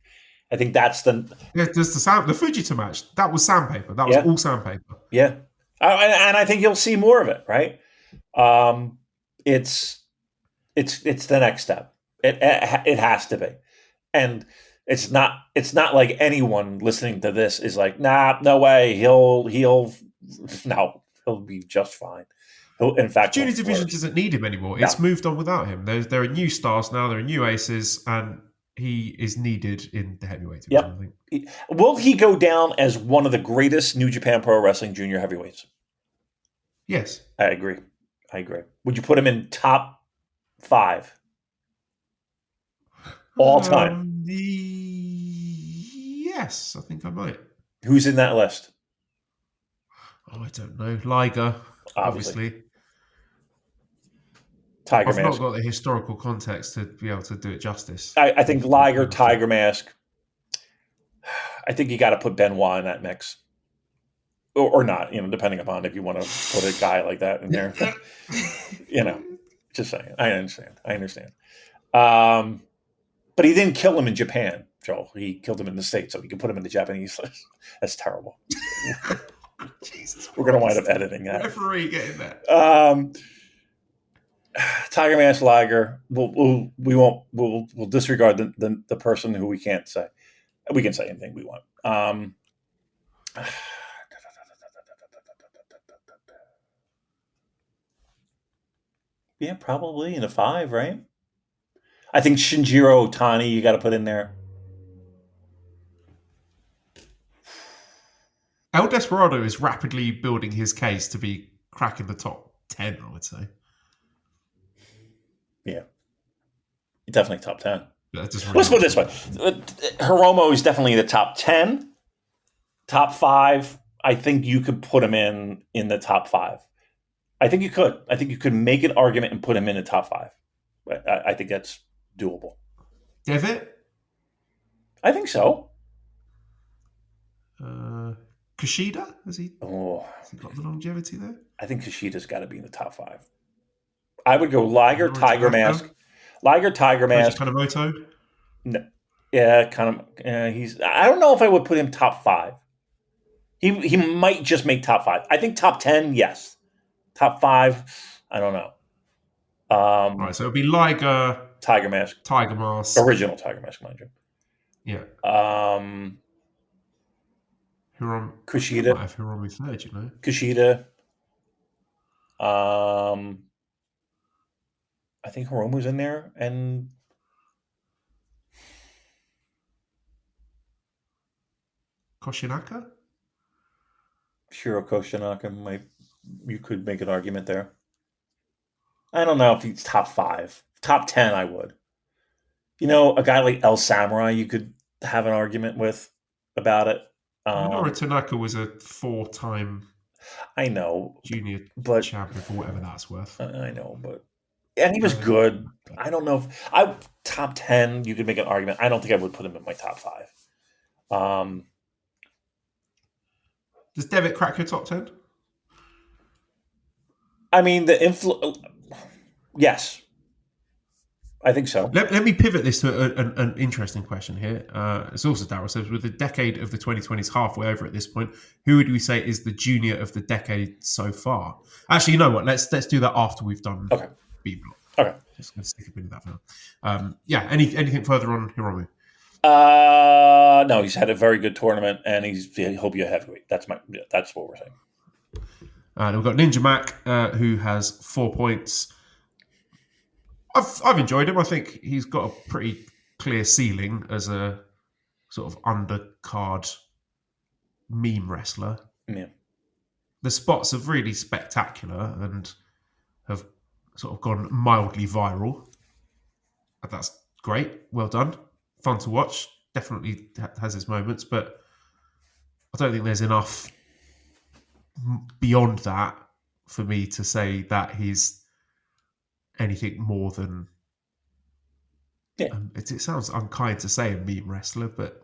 that's the... Yeah, the Fujita match, that was sandpaper. That was all sandpaper. Yeah. And I think you'll see more of it, right? It's the next step. It has to be. And it's not like anyone listening to this is like, nah, no way. He'll be just fine. In fact, junior division doesn't need him anymore. It's moved on without him. There are new stars now. There are new aces, and he is needed in the heavyweight division. I think. Will he go down as one of the greatest New Japan Pro Wrestling junior heavyweights? Yes, I agree. Would you put him in top 5 all time? Yes, I think I might. Who's in that list? Oh, I don't know. Liger, obviously. Tiger I've Mask. not got the historical context to be able to do it justice. I think Liger, Tiger Mask. I think you got to put Benoit in that mix. Or not, depending upon if you want to put a guy like that in there. Just saying. I understand. But he didn't kill him in Japan, Joel. He killed him in the States, so we can put him in the Japanese list. That's terrible. Jesus We're going to wind up editing that. Referee getting that. Tiger Mask, Liger. We'll disregard the person who we can't say. We can say anything we want. Yeah, probably in a 5, right? I think Shinjiro Otani you got to put in there. El Desperado is rapidly building his case to be cracking the top 10, I would say. Yeah. Definitely top 10. Let's put it this way. Hiromu is definitely the top 10. Top 5, I think you could put him in the top 5. I think you could. I think you could make an argument and put him in the top 5. I think that's doable. Devitt? I think so. Kushida? Has he got the longevity there? I think Kushida's got to be in the top 5. I would go Liger, Tiger Mask. Liger, Tiger Mask. Kanemoto? No. Yeah, kind of. I don't know if I would put him top 5. He might just make top 5. I think top 10, yes. Top 5, I don't know. All right, so it'll be Liger, Tiger Mask, original Tiger Mask, mind you. Yeah. Kushida. Might have Hiromu third, Kushida. I think Hiromu's in there, and Koshinaka. Shiro Koshinaka you could make an argument there. I don't know if he's top 5. Top 10, I would. A guy like El Samurai, you could have an argument with about it. Minoru Tanaka was a 4-time I know, junior champion for whatever that's worth. I know, and he was good. I don't know if top 10, you could make an argument. I don't think I would put him in my top 5. Does Devitt crack your top 10? I mean, yes. I think so. Let me pivot this to an interesting question here. It's also Darryl says, with the decade of the 2020s halfway over at this point, who would we say is the junior of the decade so far? Actually, you know what? Let's do that after we've done B block. Okay. Just going to stick a bit of that for now. Anything further on Hiromu? No, he's had a very good tournament, and he'll be a heavyweight. That's what we're saying. And we've got Ninja Mac, who has 4 points. I've enjoyed him. I think he's got a pretty clear ceiling as a sort of undercard meme wrestler. Yeah. The spots are really spectacular and have sort of gone mildly viral. That's great. Well done. Fun to watch. Definitely has its moments, but I don't think there's enough beyond that for me to say that he's anything more than it sounds unkind to say a meme wrestler, but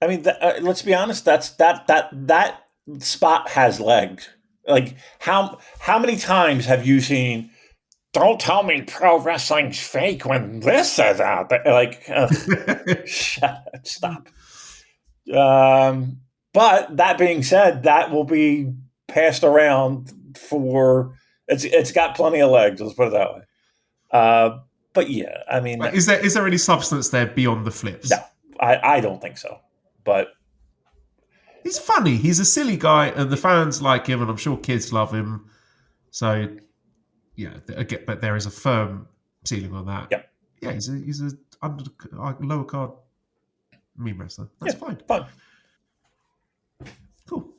I mean, let's be honest, that spot has legs. Like how many times have you seen, don't tell me pro wrestling's fake when this is out there? Like shut up, stop. But that being said, that will be passed around for it's got plenty of legs. Let's put it that way. But yeah, I mean, is there any substance there beyond the flips? No, I don't think so. But he's funny. He's a silly guy, and the fans like him, and I'm sure kids love him. So yeah, but there is a firm ceiling on that. Yeah, he's a lower card meme wrestler. That's fine. Cool.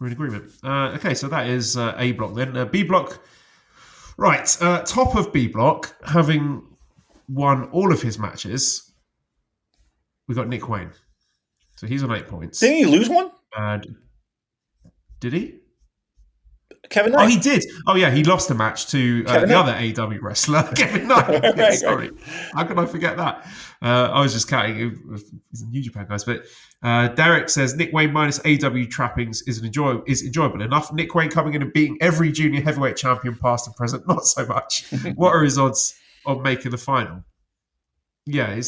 We're in agreement. Okay, so that is A block then. B block. Right, top of B block, having won all of his matches, we got Nick Wayne. So he's on 8 points. Didn't he lose one? And did he? Kevin Knight. Oh, he did. Oh, yeah, he lost the match to the other AEW wrestler, Kevin Knight. Right, sorry. How could I forget that? I was just counting. He's a New Japan guys. But Derek says, Nick Wayne minus AEW trappings is enjoyable enough. Nick Wayne coming in and beating every junior heavyweight champion past and present, not so much. What are his odds of making the final? Yeah,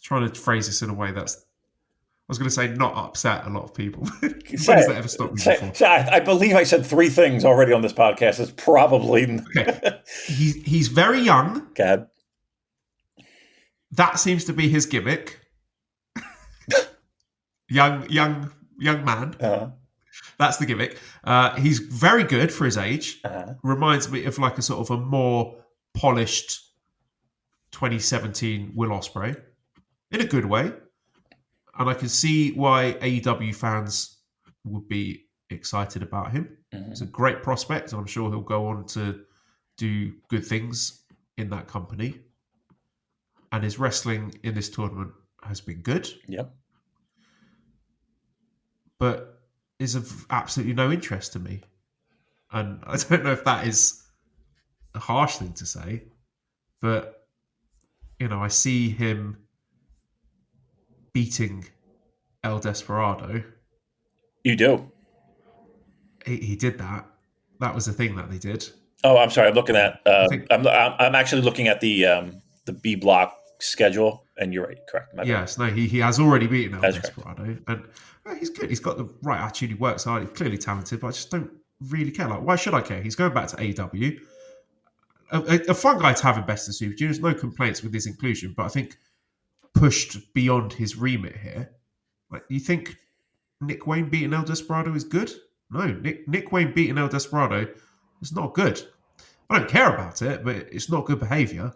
trying to phrase this in a way that's, I was going to say not upset a lot of people. When has that ever stopped me before? I believe I said 3 things already on this podcast. It's probably... Okay. He's very young. God. That seems to be his gimmick. young man. Uh-huh. That's the gimmick. He's very good for his age. Uh-huh. Reminds me of like a sort of a more polished 2017 Will Ospreay. In a good way. And I can see why AEW fans would be excited about him. Mm-hmm. He's a great prospect, and I'm sure he'll go on to do good things in that company. And his wrestling in this tournament has been good. Yep. But is of absolutely no interest to me. And I don't know if that is a harsh thing to say, but, I see him beating El Desperado. You do. He did that. That was the thing that they did. Oh, I'm sorry. I'm looking at. I'm actually looking at the B block schedule, and you're right. Correct. Yes. No. He has already beaten El That's Desperado, and he's good. He's got the right attitude. He works hard. He's clearly talented, but I just don't really care. Like, why should I care? He's going back to AEW. A fun guy to have in Best of Super Juniors. No complaints with his inclusion, but I think pushed beyond his remit here. Like, you think Nick Wayne beating El Desperado is good? No, Nick Wayne beating El Desperado is not good. I don't care about it, but it's not good behavior.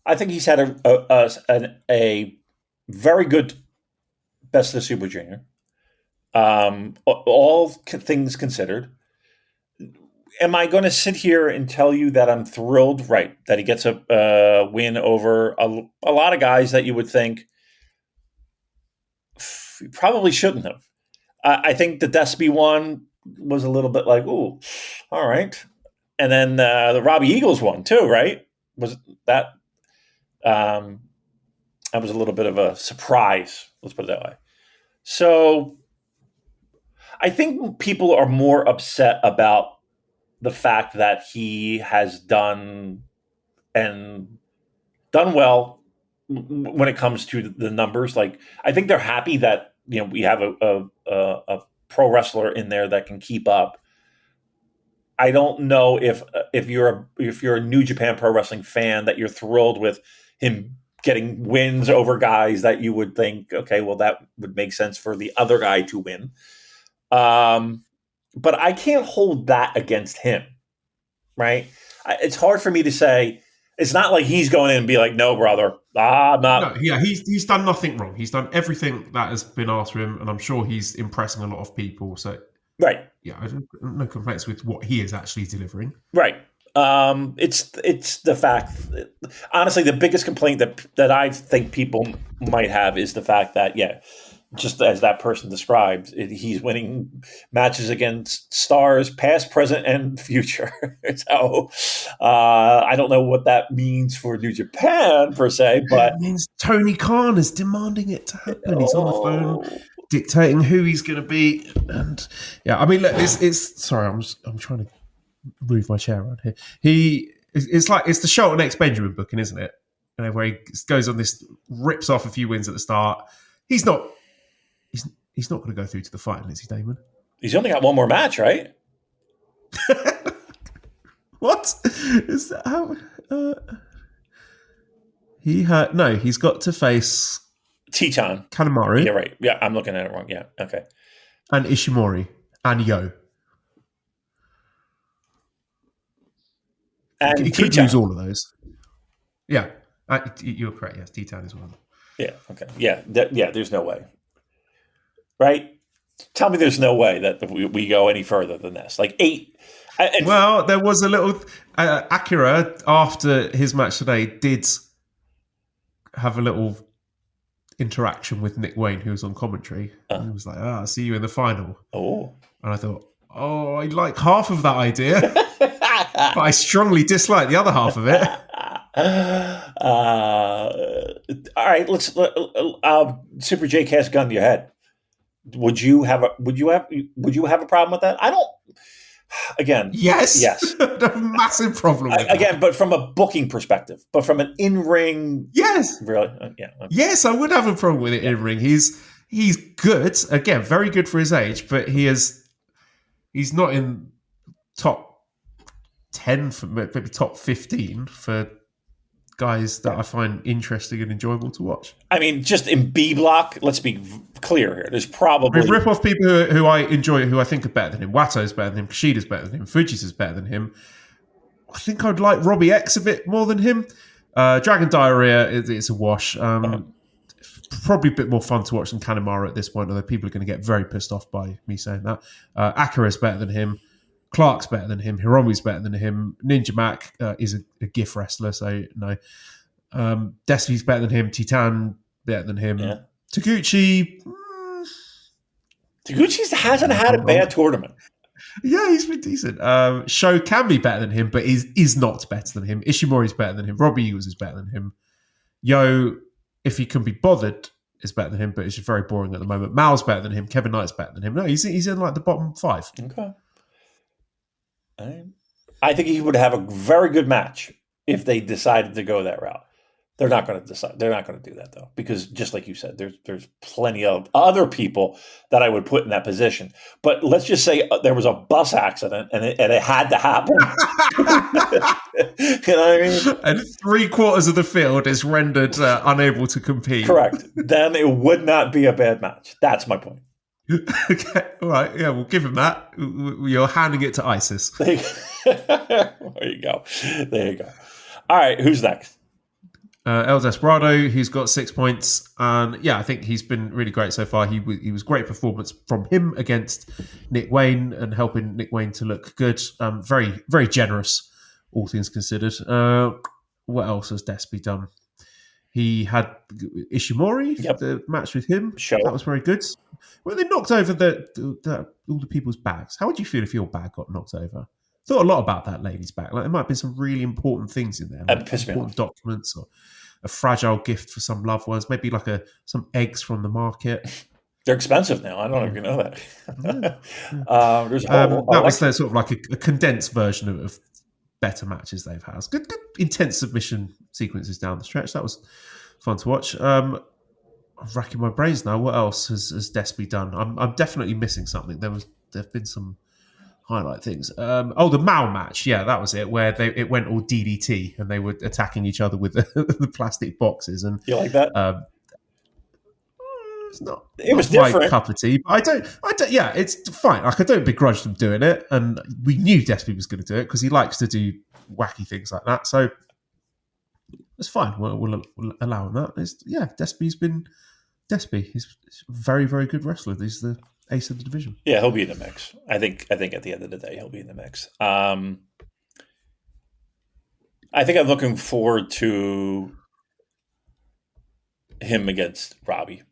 I think he's had a very good Best of Super Junior. All things considered. Am I going to sit here and tell you that I'm thrilled? Right, that he gets a win over a lot of guys that you would think he probably shouldn't have. I think the Despy one was a little bit like, ooh, all right. And then the Robbie Eagles one too, right? Was that that was a little bit of a surprise, let's put it that way. So I think people are more upset about the fact that he has done well when it comes to the numbers. Like, I think they're happy that we have a pro wrestler in there that can keep up. I don't know if you're a New Japan Pro Wrestling fan that you're thrilled with him getting wins over guys that you would think, okay, well, that would make sense for the other guy to win. But I can't hold that against him, right? It's hard for me to say. It's not like he's going in and be like, no, brother, I'm not. No, yeah, he's done nothing wrong. He's done everything that has been asked of him, and I'm sure he's impressing a lot of people. So, right. Yeah, I don't no complaints with what he is actually delivering. Right. It's the fact. Honestly, the biggest complaint that I think people might have is the fact that, just as that person described, he's winning matches against stars past, present, and future. So I don't know what that means for New Japan per se, but it means Tony Khan is demanding it to happen. He's on the phone dictating who he's going to be, and I mean, look, it's sorry, I'm trying to move my chair around here. It's the Shelton X Benjamin booking, isn't it? Where he goes on this, rips off a few wins at the start. He's not going to go through to the final, is he, Damon? He's only got one more match, right? What? Is that how? He's got to face Teton Kanemaru. Yeah, right. Yeah, I'm looking at it wrong. Yeah, okay. And Ishimori and Yo. And he could lose all of those. Yeah, you're correct. Yes, Teton is one. Yeah. Okay. Yeah. There's no way. Right? Tell me there's no way that we go any further than this. Like 8. Well, there was a little Akira after his match today did have a little interaction with Nick Wayne, who was on commentary. And he was like, I'll see you in the final. Oh. And I thought, I like half of that idea, but I strongly dislike the other half of it. All right, let's Super J cast gun to your head. Would you have a problem with that? I don't. Again, yes. A massive problem with again, but from a booking perspective, but from an in-ring, yes, really, yeah, yes, I would have a problem with it in ring. He's good, again, very good for his age, but he's not in top 10 for maybe top 15 for guys that I find interesting and enjoyable to watch. I mean, just in B block, let's be clear here. There's probably rip off people who I enjoy, who I think are better than him. Wato's better than him. Kushida's better than him. Fuji's is better than him. I think I'd like Robbie X a bit more than him. Dragon Diarrhea, it's a wash. Probably a bit more fun to watch than Kanemaru at this point, although people are going to get very pissed off by me saying that. Akira's better than him. Clark's better than him. Hiromu's better than him. Ninja Mac is a GIF wrestler, so no. Despy's better than him. Titan better than him. Yeah. Taguchi. Taguchi hasn't had a bad tournament. Yeah, he's been decent. Sho can be better than him, but is not better than him. Ishimori's better than him. Robbie Eagles is better than him. Yo, if he can be bothered, is better than him, but it's just very boring at the moment. Mal's better than him. Kevin Knight's better than him. No, he's in like the bottom 5. Okay. I think he would have a very good match if they decided to go that route. They're not going to decide. They're not going to do that though, because just like you said, there's plenty of other people that I would put in that position. But let's just say there was a bus accident and it had to happen. You know what I mean? And 3/4 of the field is rendered unable to compete. Correct. Then it would not be a bad match. That's my point. Okay, all right. Yeah, we'll give him that. You're handing it to ISIS. There you go. There you go. All right, who's next? El Desperado, who's got 6 points. And yeah, I think he's been really great so far. He was great performance from him against Nick Wayne and helping Nick Wayne to look good. Very, very generous, all things considered. What else has Despy done? He had Ishimori, the match with him. Sure. That was very good. Well, they knocked over all the people's bags. How would you feel if your bag got knocked over? Thought a lot about that lady's bag. Like there might have been some really important things in there, like important documents or a fragile gift for some loved ones. Maybe like some eggs from the market. They're expensive now. I don't know if you know that. That was their sort of like a condensed version of better matches they've had. Good intense submission sequences down the stretch. That was fun to watch. I'm racking my brains now. What else has Despy done? I'm definitely missing something. There've been some highlight things. The Mao match. Yeah, that was it. Where it went all DDT and they were attacking each other with the plastic boxes. And you like that? It's not. It was my different. Cup of tea. But I don't. Yeah, it's fine. Like I don't begrudge them doing it, and we knew Despy was going to do it because he likes to do wacky things like that. So it's fine. We'll allow him that. Despy's been Despy. He's a very, very good wrestler. He's the ace of the division. Yeah, he'll be in the mix. I think at the end of the day, he'll be in the mix. I think I'm looking forward to him against Robbie.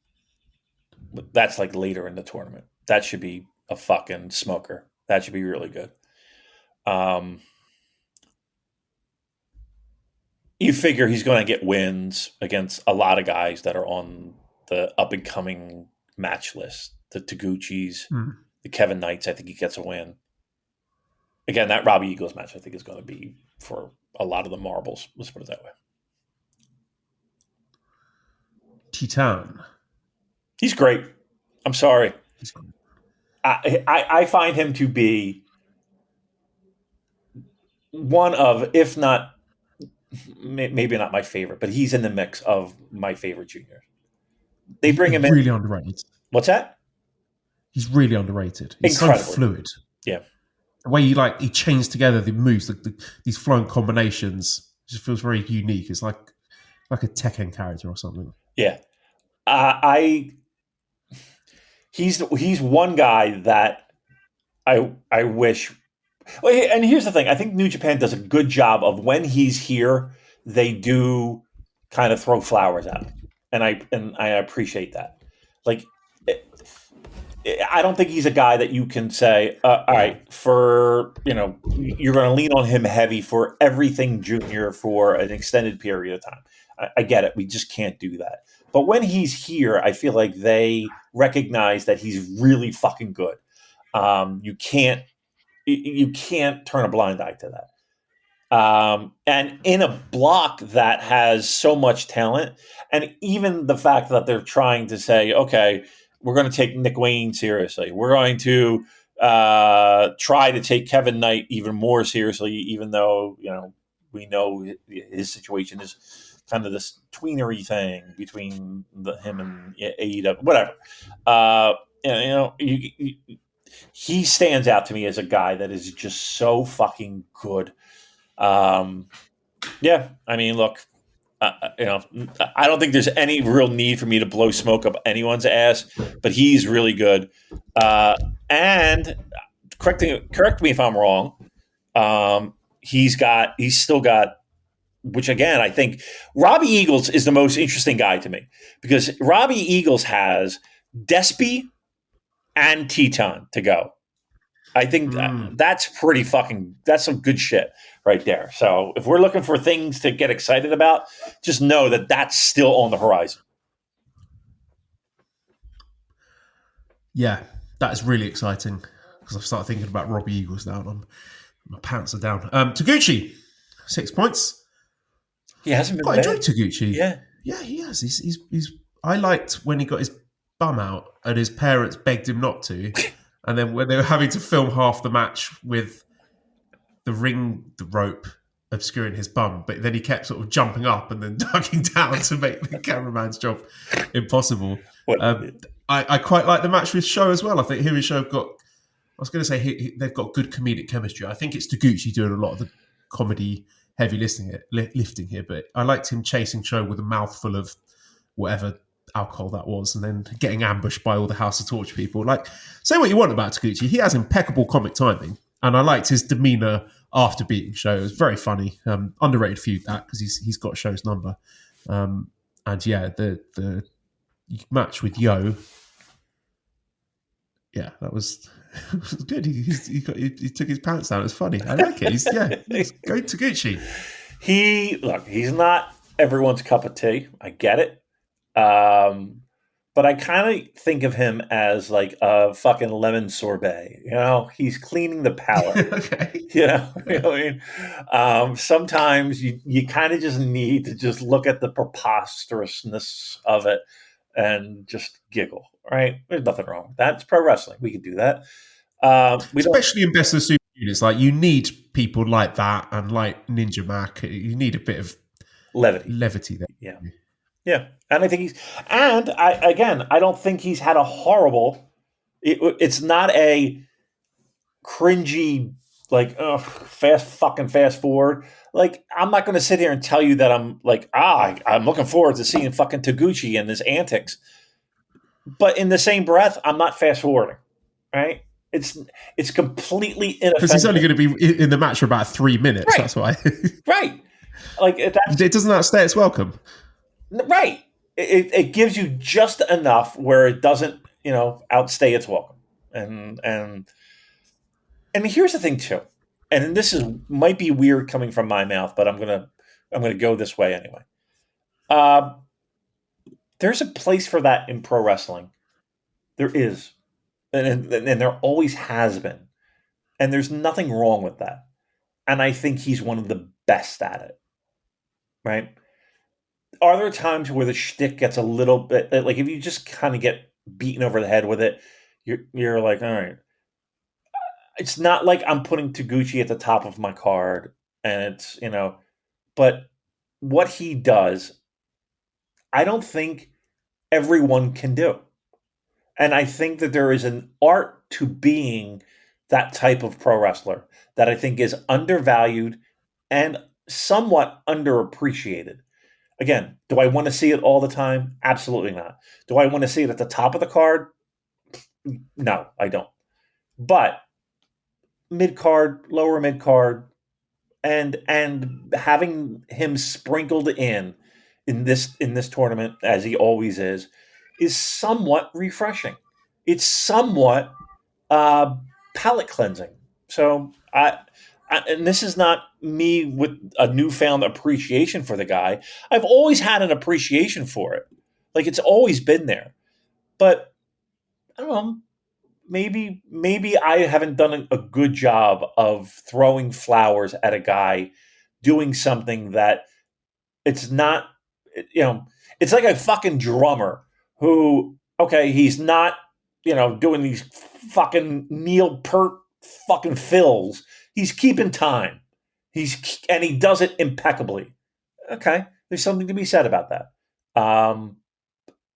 But that's like later in the tournament. That should be a fucking smoker. That should be really good. You figure he's going to get wins against a lot of guys that are on the up and coming match list. The Taguchis, the Kevin Knights. I think he gets a win. Again, that Robbie Eagles match I think is going to be for a lot of the marbles. Let's put it that way. Titan. He's great. I'm sorry. I find him to be one of, if not, maybe not my favorite, but he's in the mix of my favorite juniors. They bring him in. Really underrated. What's that? He's really underrated. He's Incredible. So fluid. Yeah. The way he chains together the moves, these flowing combinations, just feels very unique. It's like a Tekken character or something. Yeah. He's one guy that I wish Well, and here's the thing. I think New Japan does a good job of when he's here, they do kind of throw flowers at him. And I appreciate that. Like, I don't think he's a guy that you can say, all right, you're going to lean on him heavy for everything junior for an extended period of time. I get it. We just can't do that. But when he's here, I feel like they recognize that he's really fucking good. You can't turn a blind eye to that. And in a block that has so much talent, and even the fact that they're trying to say, okay, we're going to take Nick Wayne seriously. We're going to try to take Kevin Knight even more seriously, even though we know his situation is kind of this tweenery thing between him and AEW, whatever. He stands out to me as a guy that is just so fucking good. Yeah, I mean, look, I don't think there's any real need for me to blow smoke up anyone's ass, but he's really good. And correct me if I'm wrong. He's still got, which again, I think Robbie Eagles is the most interesting guy to me because Robbie Eagles has Despy and Teton to go. I think that's some good shit right there. So if we're looking for things to get excited about, just know that that's still on the horizon. Yeah, that's really exciting because I've started thinking about Robbie Eagles now and my pants are down. Taguchi, 6 points. He hasn't been quite bad. enjoyed Taguchi. Yeah, he has. He's. I liked when he got his bum out and his parents begged him not to, and then when they were having to film half the match with the rope obscuring his bum, but then he kept sort of jumping up and then ducking down to make the cameraman's job impossible. I quite like the match with Sho as well. I think him and Sho got. I was going to say they've got good comedic chemistry. I think it's Taguchi doing a lot of the comedy heavy lifting here, but I liked him chasing Sho with a mouthful of whatever alcohol that was, and then getting ambushed by all the House of Torture people. Like, say what you want about Taguchi, he has impeccable comic timing, and I liked his demeanor after beating Sho. It was very funny. Underrated feud that because he's got Sho's number. And yeah, the match with Yo, yeah, that was. It was good. He took his pants down. It was funny. I like it. He's go Taguchi. He's not everyone's cup of tea. I get it. But I kind of think of him as like a fucking lemon sorbet. He's cleaning the palate. Okay. You know what I mean? Sometimes you kind of just need to just look at the preposterousness of it and just giggle, right? There's nothing wrong with that. It's pro wrestling. We can do that. Especially in Best of the Super Units. Like, you need people like that and like Ninja Mac. You need a bit of levity there. Yeah. And I think I don't think he's had a horrible, it's not a cringy, like, fast forward. Like, I'm not going to sit here and tell you that I'm like, I'm looking forward to seeing fucking Taguchi and his antics. But in the same breath, I'm not fast forwarding, right? It's completely inoffensive. Because he's only going to be in the match for about 3 minutes. Right. That's why. Right. Like, it doesn't outstay its welcome. Right. It gives you just enough where it doesn't, outstay its welcome. And here's the thing too, and this might be weird coming from my mouth, but I'm gonna go this way anyway. There's a place for that in pro wrestling. There is, and there always has been, and there's nothing wrong with that. And I think he's one of the best at it. Right? Are there times where the shtick gets a little bit like, if you just kind of get beaten over the head with it, you're like, all right. It's not like I'm putting Taguchi at the top of my card, and it's, but what he does, I don't think everyone can do. And I think that there is an art to being that type of pro wrestler that I think is undervalued and somewhat underappreciated. Again, do I want to see it all the time? Absolutely not. Do I want to see it at the top of the card? No, I don't. But mid card, lower mid card, and having him sprinkled in this tournament as he always is somewhat refreshing. It's somewhat uh, palate cleansing. So and this is not me with a newfound appreciation for the guy. I've always had an appreciation for it. Like it's always been there. But I don't know. Maybe I haven't done a good job of throwing flowers at a guy doing something that it's not. It's like a fucking drummer who, okay, he's not, doing these fucking Neil Peart fucking fills. He's keeping time. And he does it impeccably. Okay, there's something to be said about that.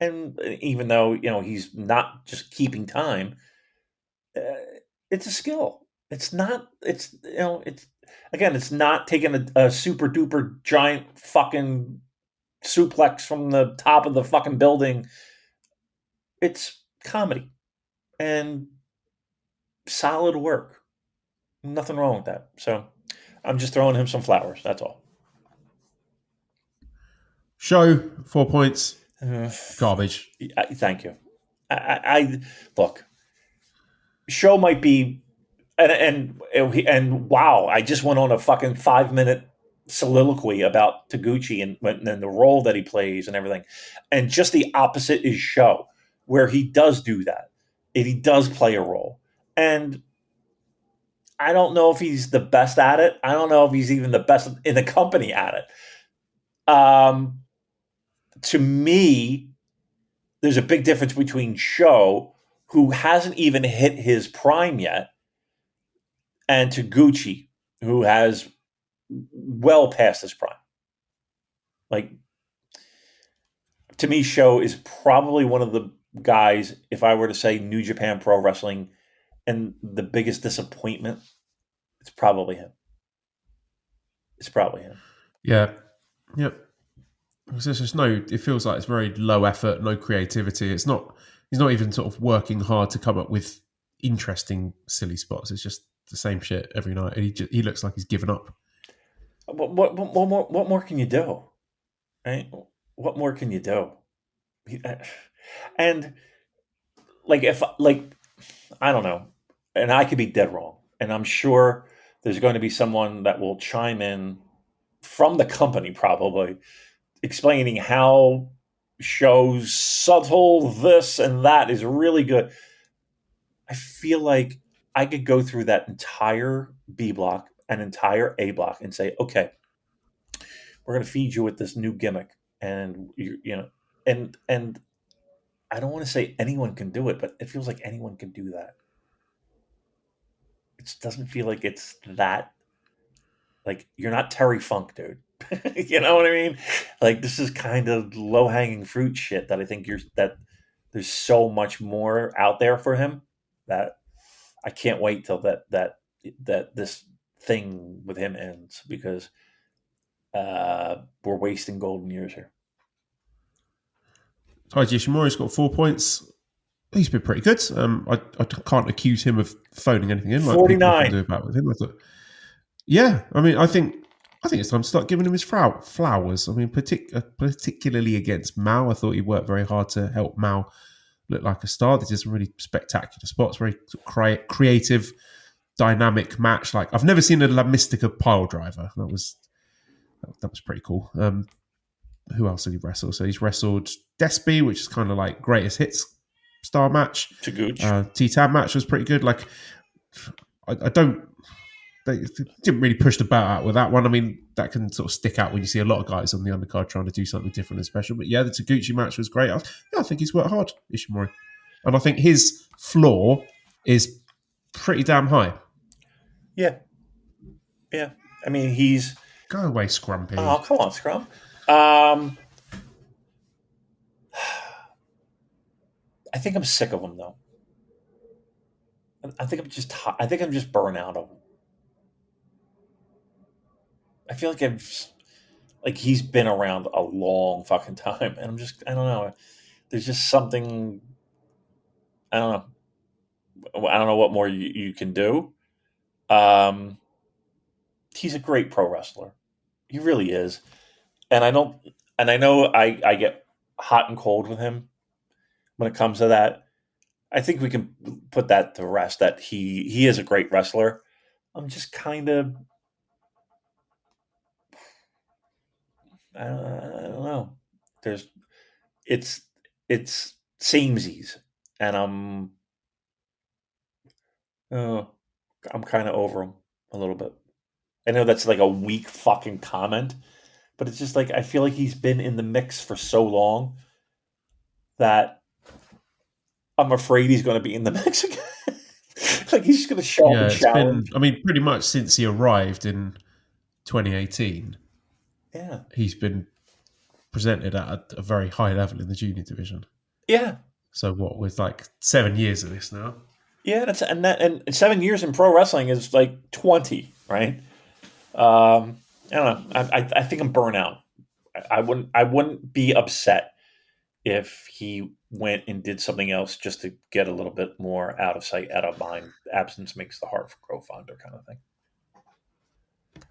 And even though he's not just keeping time, uh, it's a skill. It's not. It's It's again. It's not taking a super duper giant fucking suplex from the top of the fucking building. It's comedy and solid work. Nothing wrong with that. So I'm just throwing him some flowers. That's all. Show 4 points. Garbage. Thank you. I look. Show might be, and wow! I just went on a fucking 5-minute soliloquy about Taguchi and the role that he plays and everything, and just the opposite is Show, where he does do that. He does play a role, and I don't know if he's the best at it. I don't know if he's even the best in the company at it. To me, there's a big difference between Sho, who hasn't even hit his prime yet, and Taguchi, who has well past his prime. Like, to me, Sho is probably one of the guys, if I were to say New Japan Pro Wrestling, and the biggest disappointment, it's probably him. It's probably him. Yeah. Yep. There's just it feels like it's very low effort, no creativity. He's not even sort of working hard to come up with interesting, silly spots. It's just the same shit every night. And he looks like he's given up. What more can you do? Right? What more can you do? And I don't know, and I could be dead wrong, and I'm sure there's going to be someone that will chime in from the company probably explaining how Shows subtle this and that is really good. I feel like I could go through that entire B block, an entire A block, and say, okay, we're going to feed you with this new gimmick, and and I don't want to say anyone can do it, but it feels like anyone can do that. It doesn't feel like it's that. Like, you're not Terry Funk, dude. You know what I mean? Like, this is kind of low hanging fruit shit that I think that there's so much more out there for him that I can't wait till that this thing with him ends, because we're wasting golden years here. Taiji Ishimori's got 4 points. He's been pretty good. I can't accuse him of phoning anything in like 49. people often do about with him. I thought, yeah, I mean, I think it's time to start giving him his flowers. I mean, particularly against Mao, I thought he worked very hard to help Mao look like a star. They did some really spectacular spots, very creative, dynamic match. Like, I've never seen a La Mystica pile driver. That was pretty cool. Who else did he wrestle? So he's wrestled Despy, which is kind of like greatest hits star match. T-Tab match was pretty good. Like, they didn't really push the boat out with that one. I mean, that can sort of stick out when you see a lot of guys on the undercard trying to do something different and special. But yeah, the Taguchi match was great. I think he's worked hard, Ishimori. And I think his floor is pretty damn high. Yeah. Yeah. I mean, he's... Go away, Scrumpy. Oh, come on, Scrum. I think I'm sick of him, though. I think I'm just burnt out of him. I feel like he's been around a long fucking time, and I don't know. There's just something, I don't know. I don't know what more you can do. He's a great pro wrestler. He really is. And I know I get hot and cold with him when it comes to that. I think we can put that to rest that he is a great wrestler. I'm just kind of I don't know. There's it's it's samesies, and uh, I'm kind of over him a little bit. I know that's like a weak fucking comment, but it's just like I feel like he's been in the mix for so long that I'm afraid he's going to be in the mix again. Like he's just going to show up and it's been, challenge. I mean, pretty much since he arrived in 2018, Yeah, he's been presented at a very high level in the junior division. yeah, So what, with like 7 years of this now? yeah. And 7 years in pro wrestling is like 20, right? I don't know. I think I'm burnt out. I wouldn't be upset if he went and did something else just to get a little bit more out of sight, out of mind. Absence makes the heart grow fonder, kind of thing.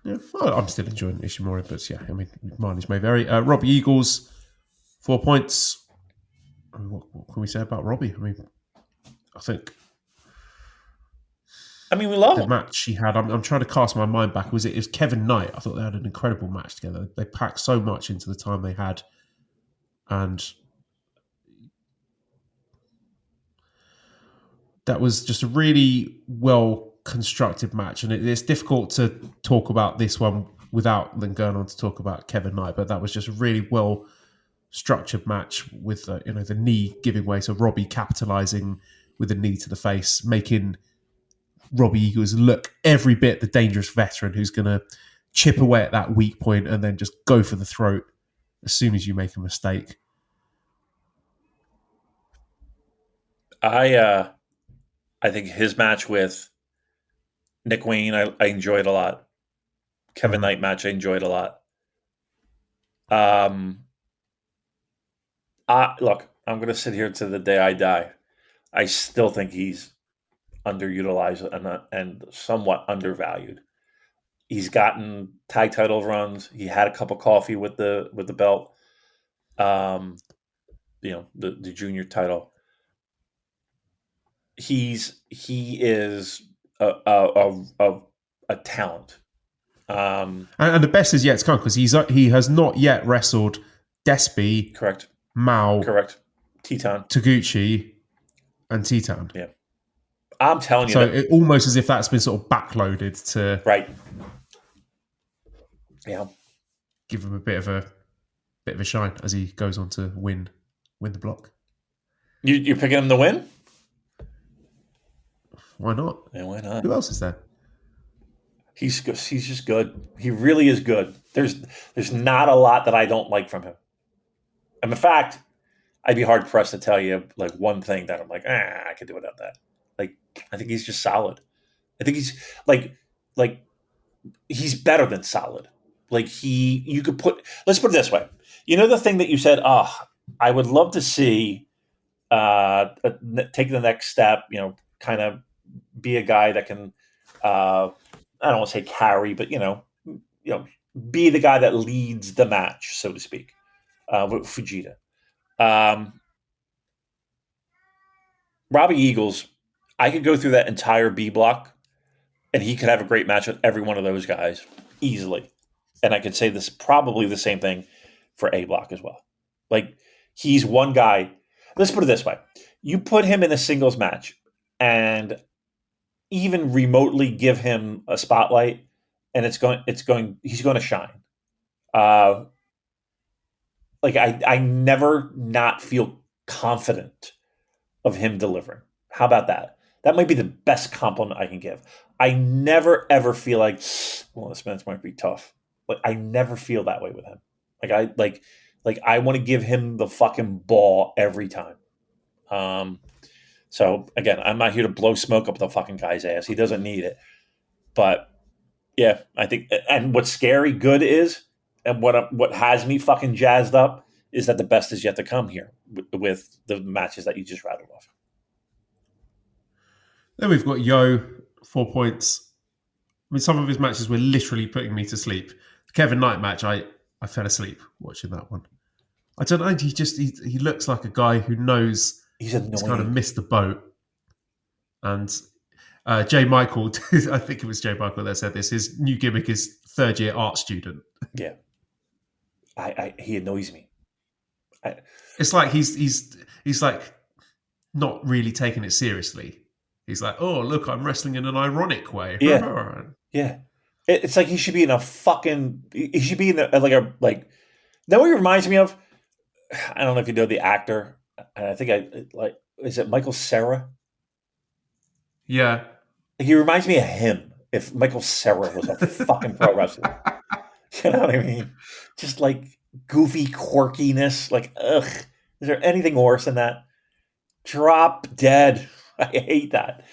Yeah, I'm still enjoying Ishimori, but yeah, I mean, mileage may vary. Robbie Eagles, 4 points. I mean, what can we say about Robbie? I mean, I think We love the him. match he had, I'm trying to cast my mind back. It was Kevin Knight. I thought they had an incredible match together. They packed so much into the time they had. And that was just a really well constructed match. And it's difficult to talk about this one without then going on to talk about Kevin Knight. But that was just a really well structured match with the knee giving way. So Robbie capitalizing with a knee to the face, making Robbie Eagles look every bit the dangerous veteran who's going to chip away at that weak point and then just go for the throat as soon as you make a mistake. I think his match with Nick Wayne, I enjoyed a lot. Kevin Knight match, I enjoyed a lot. Look, I'm going to sit here to the day I die. I still think he's underutilized and somewhat undervalued. He's gotten tag title runs. He had a cup of coffee with the belt. The junior title. He is a talent. And the best is yet to come because he has not yet wrestled Despy, Correct. Mao, Correct. Teton. Taguchi, and Titan. Yeah. I'm telling you. So it almost as if that's been sort of backloaded to right. Yeah. give him a bit of a shine as he goes on to win the block. You're picking him to win? Why not? Yeah, why not? Who else is there? He's just good. He really is good. There's not a lot that I don't like from him. And in fact, I'd be hard pressed to tell you like one thing that I'm like, I could do without that. Like, I think he's just solid. I think he's like he's better than solid. Like you could let's put it this way. You know the thing that you said, I would love to see take the next step, kind of be a guy that can I don't want to say carry, but be the guy that leads the match, so to speak, with Fujita. Robbie Eagles, I could go through that entire B block, and he could have a great match with every one of those guys easily. And I could say this probably the same thing for A block as well. Like he's one guy. Let's put it this way: you put him in a singles match, and even remotely give him a spotlight, and he's going to shine. Like I never not feel confident of him delivering. How about that? That might be the best compliment I can give. I never ever feel like, well, this match might be tough. Like I never feel that way with him. Like I want to give him the fucking ball every time. So again, I'm not here to blow smoke up the fucking guy's ass. He doesn't need it. But yeah, I think, and what's scary good is, and what has me fucking jazzed up is that the best is yet to come here with the matches that you just rattled off. Then we've got Yo, 4 points. mean, some of his matches were literally putting me to sleep. The Kevin Knight match, I fell asleep watching that one. I don't know. He looks like a guy who knows He's he's kind of annoying. missed the boat. And Jay Michael, I think it was Jay Michael that said this. His new gimmick is third-year art student. Yeah, he annoys me. It's like he's like not really taking it seriously. He's like, oh look, I'm wrestling in an ironic way. Yeah. Yeah, it's like he should be in a fucking. He should be in like. Know what he reminds me of? I don't know if you know the actor. I think is it Michael Cera? Yeah. He reminds me of him. If Michael Cera was a fucking pro wrestler, you know what I mean? Just like goofy quirkiness. Like, ugh, is there anything worse than that? Drop dead. I hate that.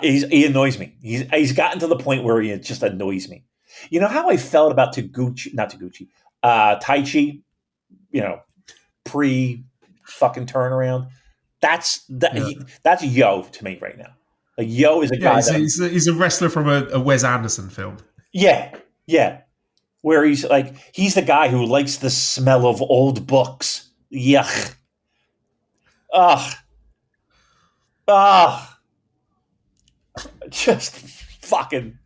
He annoys me. He's gotten to the point where he just annoys me. You know how I felt about Taguchi, Taichi, pre fucking turnaround. That's Yo to me right now. Like Yo is a guy. He's a wrestler from a Wes Anderson film. Yeah. Where he's the guy who likes the smell of old books. Yuck. Ugh. Just fucking.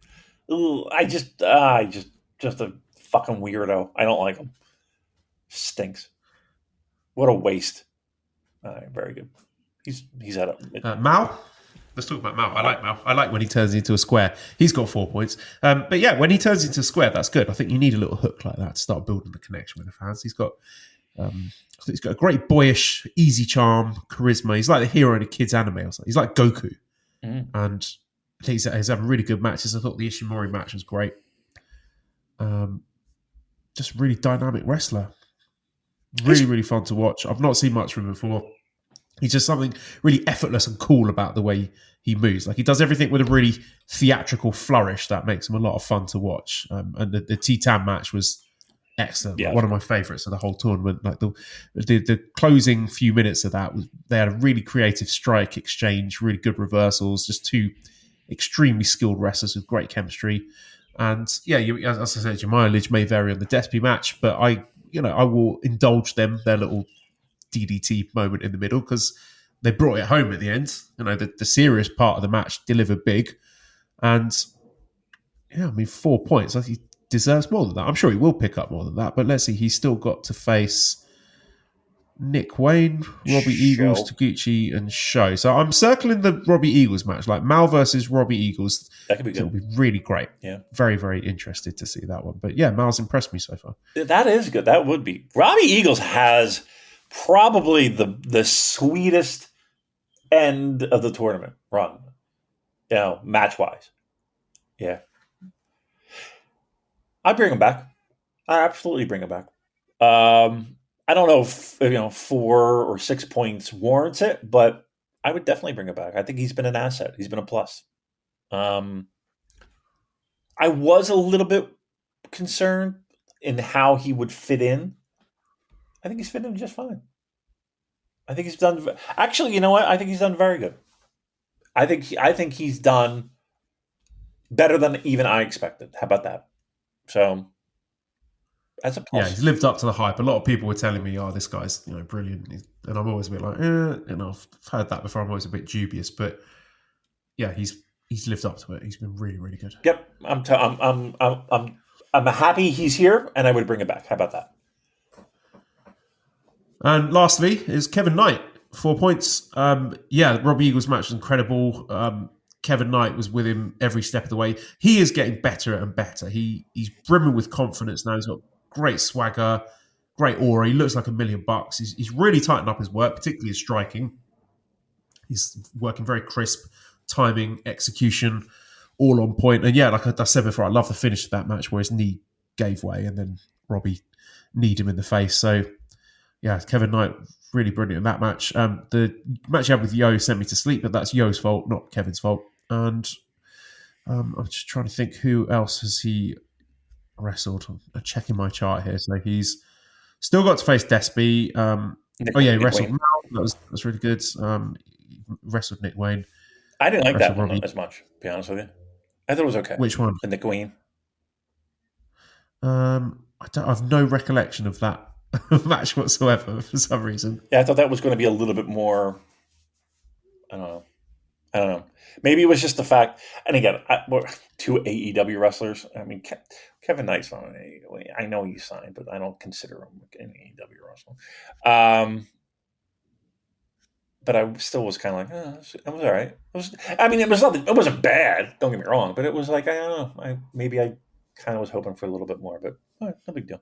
Just a fucking weirdo. I don't like him. Stinks. What a waste. Very good. He's at a Mao. Let's talk about Mao. I like Mao. I like when he turns into a square. He's got 4 points. But yeah, when he turns into a square, that's good. I think you need a little hook like that to start building the connection with the fans. He's got a great boyish, easy charm, charisma. He's like the hero in a kid's anime or something. He's like Goku. And he's having really good matches. I thought the Ishimori match was great. Just really dynamic wrestler. Really, really fun to watch. I've not seen much from him before. He's just something really effortless and cool about the way he moves. Like he does everything with a really theatrical flourish that makes him a lot of fun to watch. And the T-Tam match was excellent. Yeah, one of my favourites of the whole tournament. Like the closing few minutes of that, they had a really creative strike exchange, really good reversals, just two extremely skilled wrestlers with great chemistry. And yeah, as I said, your mileage may vary on the Despy match, but I will indulge them, their little DDT moment in the middle, because they brought it home at the end. The serious part of the match delivered big. And yeah, I mean, 4 points. I think he deserves more than that. I'm sure he will pick up more than that, but let's see. He's still got to face Nick Wayne, Robbie Eagles, Taguchi, and Sho. So I'm circling the Robbie Eagles match, like Mal versus Robbie Eagles. That could be good. It'll be really great. Yeah. Very, very interested to see that one. But yeah, Mal's impressed me so far. That is good. That would be. Robbie Eagles has probably the sweetest end of the tournament run, match-wise. Yeah. I bring him back. I absolutely bring him back. I don't know if 4 or 6 points warrants it, but I would definitely bring it back. I think he's been an asset. He's been a plus. I was a little bit concerned in how he would fit in. I think he's fit in just fine. I think he's done. Actually, you know what? I think he's done very good. I think he's done better than even I expected. How about that? So that's a plus. Yeah, he's lived up to the hype. A lot of people were telling me, "Oh, this guy's brilliant," and I'm always a bit like, I've heard that before. I'm always a bit dubious, but yeah, he's lived up to it. He's been really, really good. Yep, I'm happy he's here, and I would bring it back. How about that? And lastly is Kevin Knight, 4 points. Robbie Eagles match was incredible. Kevin Knight was with him every step of the way. He is getting better and better. He's brimming with confidence now. He's got great swagger, great aura. He looks like $1 million. He's really tightened up his work, particularly his striking. He's working very crisp, timing, execution, all on point. And yeah, like I said before, I love the finish of that match where his knee gave way and then Robbie kneed him in the face. So yeah, Kevin Knight, really brilliant in that match. The match he had with Yo sent me to sleep, but that's Yo's fault, not Kevin's fault. And I'm just trying to think who else has he wrestled. I'm checking my chart here. So he's still got to face Despy. He wrestled Mal. That's really good. Wrestled Nick Wayne. I didn't like that one as much, to be honest with you. I thought it was okay. Which one? The Nick Wayne. I've no recollection of that match whatsoever for some reason. Yeah, I thought that was going to be a little bit more. I don't know. Maybe it was just the fact. And again, we're two AEW wrestlers. I mean, Kevin Knight's on AEW. I know he signed, but I don't consider him an AEW wrestler. But I still was kind of like, it was all right. It was nothing. It wasn't bad. Don't get me wrong, but it was like, I don't know. Maybe I kind of was hoping for a little bit more, but no big deal.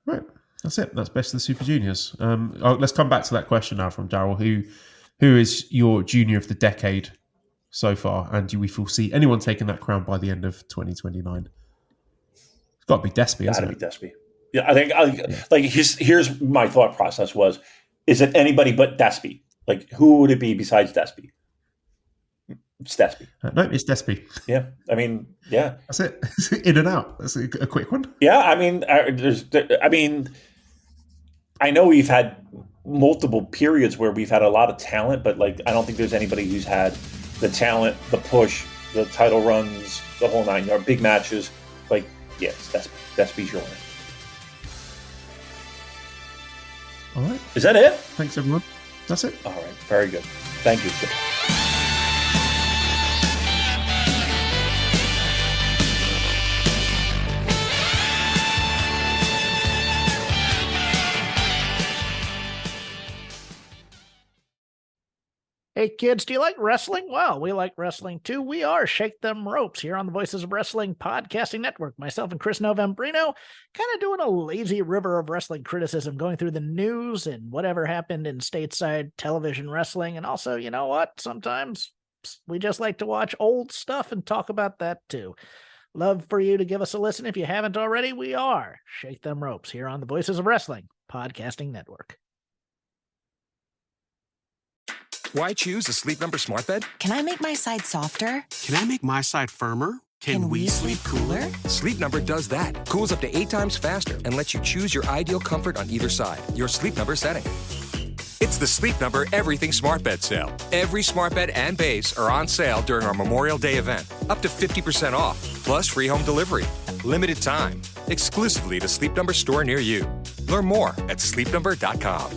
Right, that's it. That's best of the Super Juniors. Let's come back to that question now from Daryl. Who is your junior of the decade so far, and do we foresee anyone taking that crown by the end of 2029? It's got to be Despy, hasn't it? Got to be Despy. Yeah, I think like here's my thought process was: is it anybody but Despy? Like, who would it be besides Despy? It's Despy. No, it's Despy. Yeah, I mean, yeah, that's it. In and out. That's a quick one. Yeah, I mean, I know we've had multiple periods where we've had a lot of talent, but like, I don't think there's anybody who's had the talent, the push, the title runs, the whole 9 yard, big matches. Like, yes, Despy's your winner. All right. Is that it? Thanks, everyone. That's it. All right. Very good. Thank you. Hey kids, do you like wrestling? Well, we like wrestling too. We are Shake Them Ropes here on the Voices of Wrestling Podcasting Network. Myself and Chris Novembrino kind of doing a lazy river of wrestling criticism, going through the news and whatever happened in stateside television wrestling. And also, you know what? Sometimes we just like to watch old stuff and talk about that too. Love for you to give us a listen. If you haven't already, we are Shake Them Ropes here on the Voices of Wrestling Podcasting Network. Why choose a Sleep Number smart bed? Can I make my side softer? Can I make my side firmer? Can we sleep cooler? Sleep Number does that. Cools up to 8 times faster and lets you choose your ideal comfort on either side. Your Sleep Number setting. It's the Sleep Number Everything Smart Bed sale. Every smart bed and base are on sale during our Memorial Day event. Up to 50% off, plus free home delivery. Limited time. Exclusively to Sleep Number store near you. Learn more at sleepnumber.com.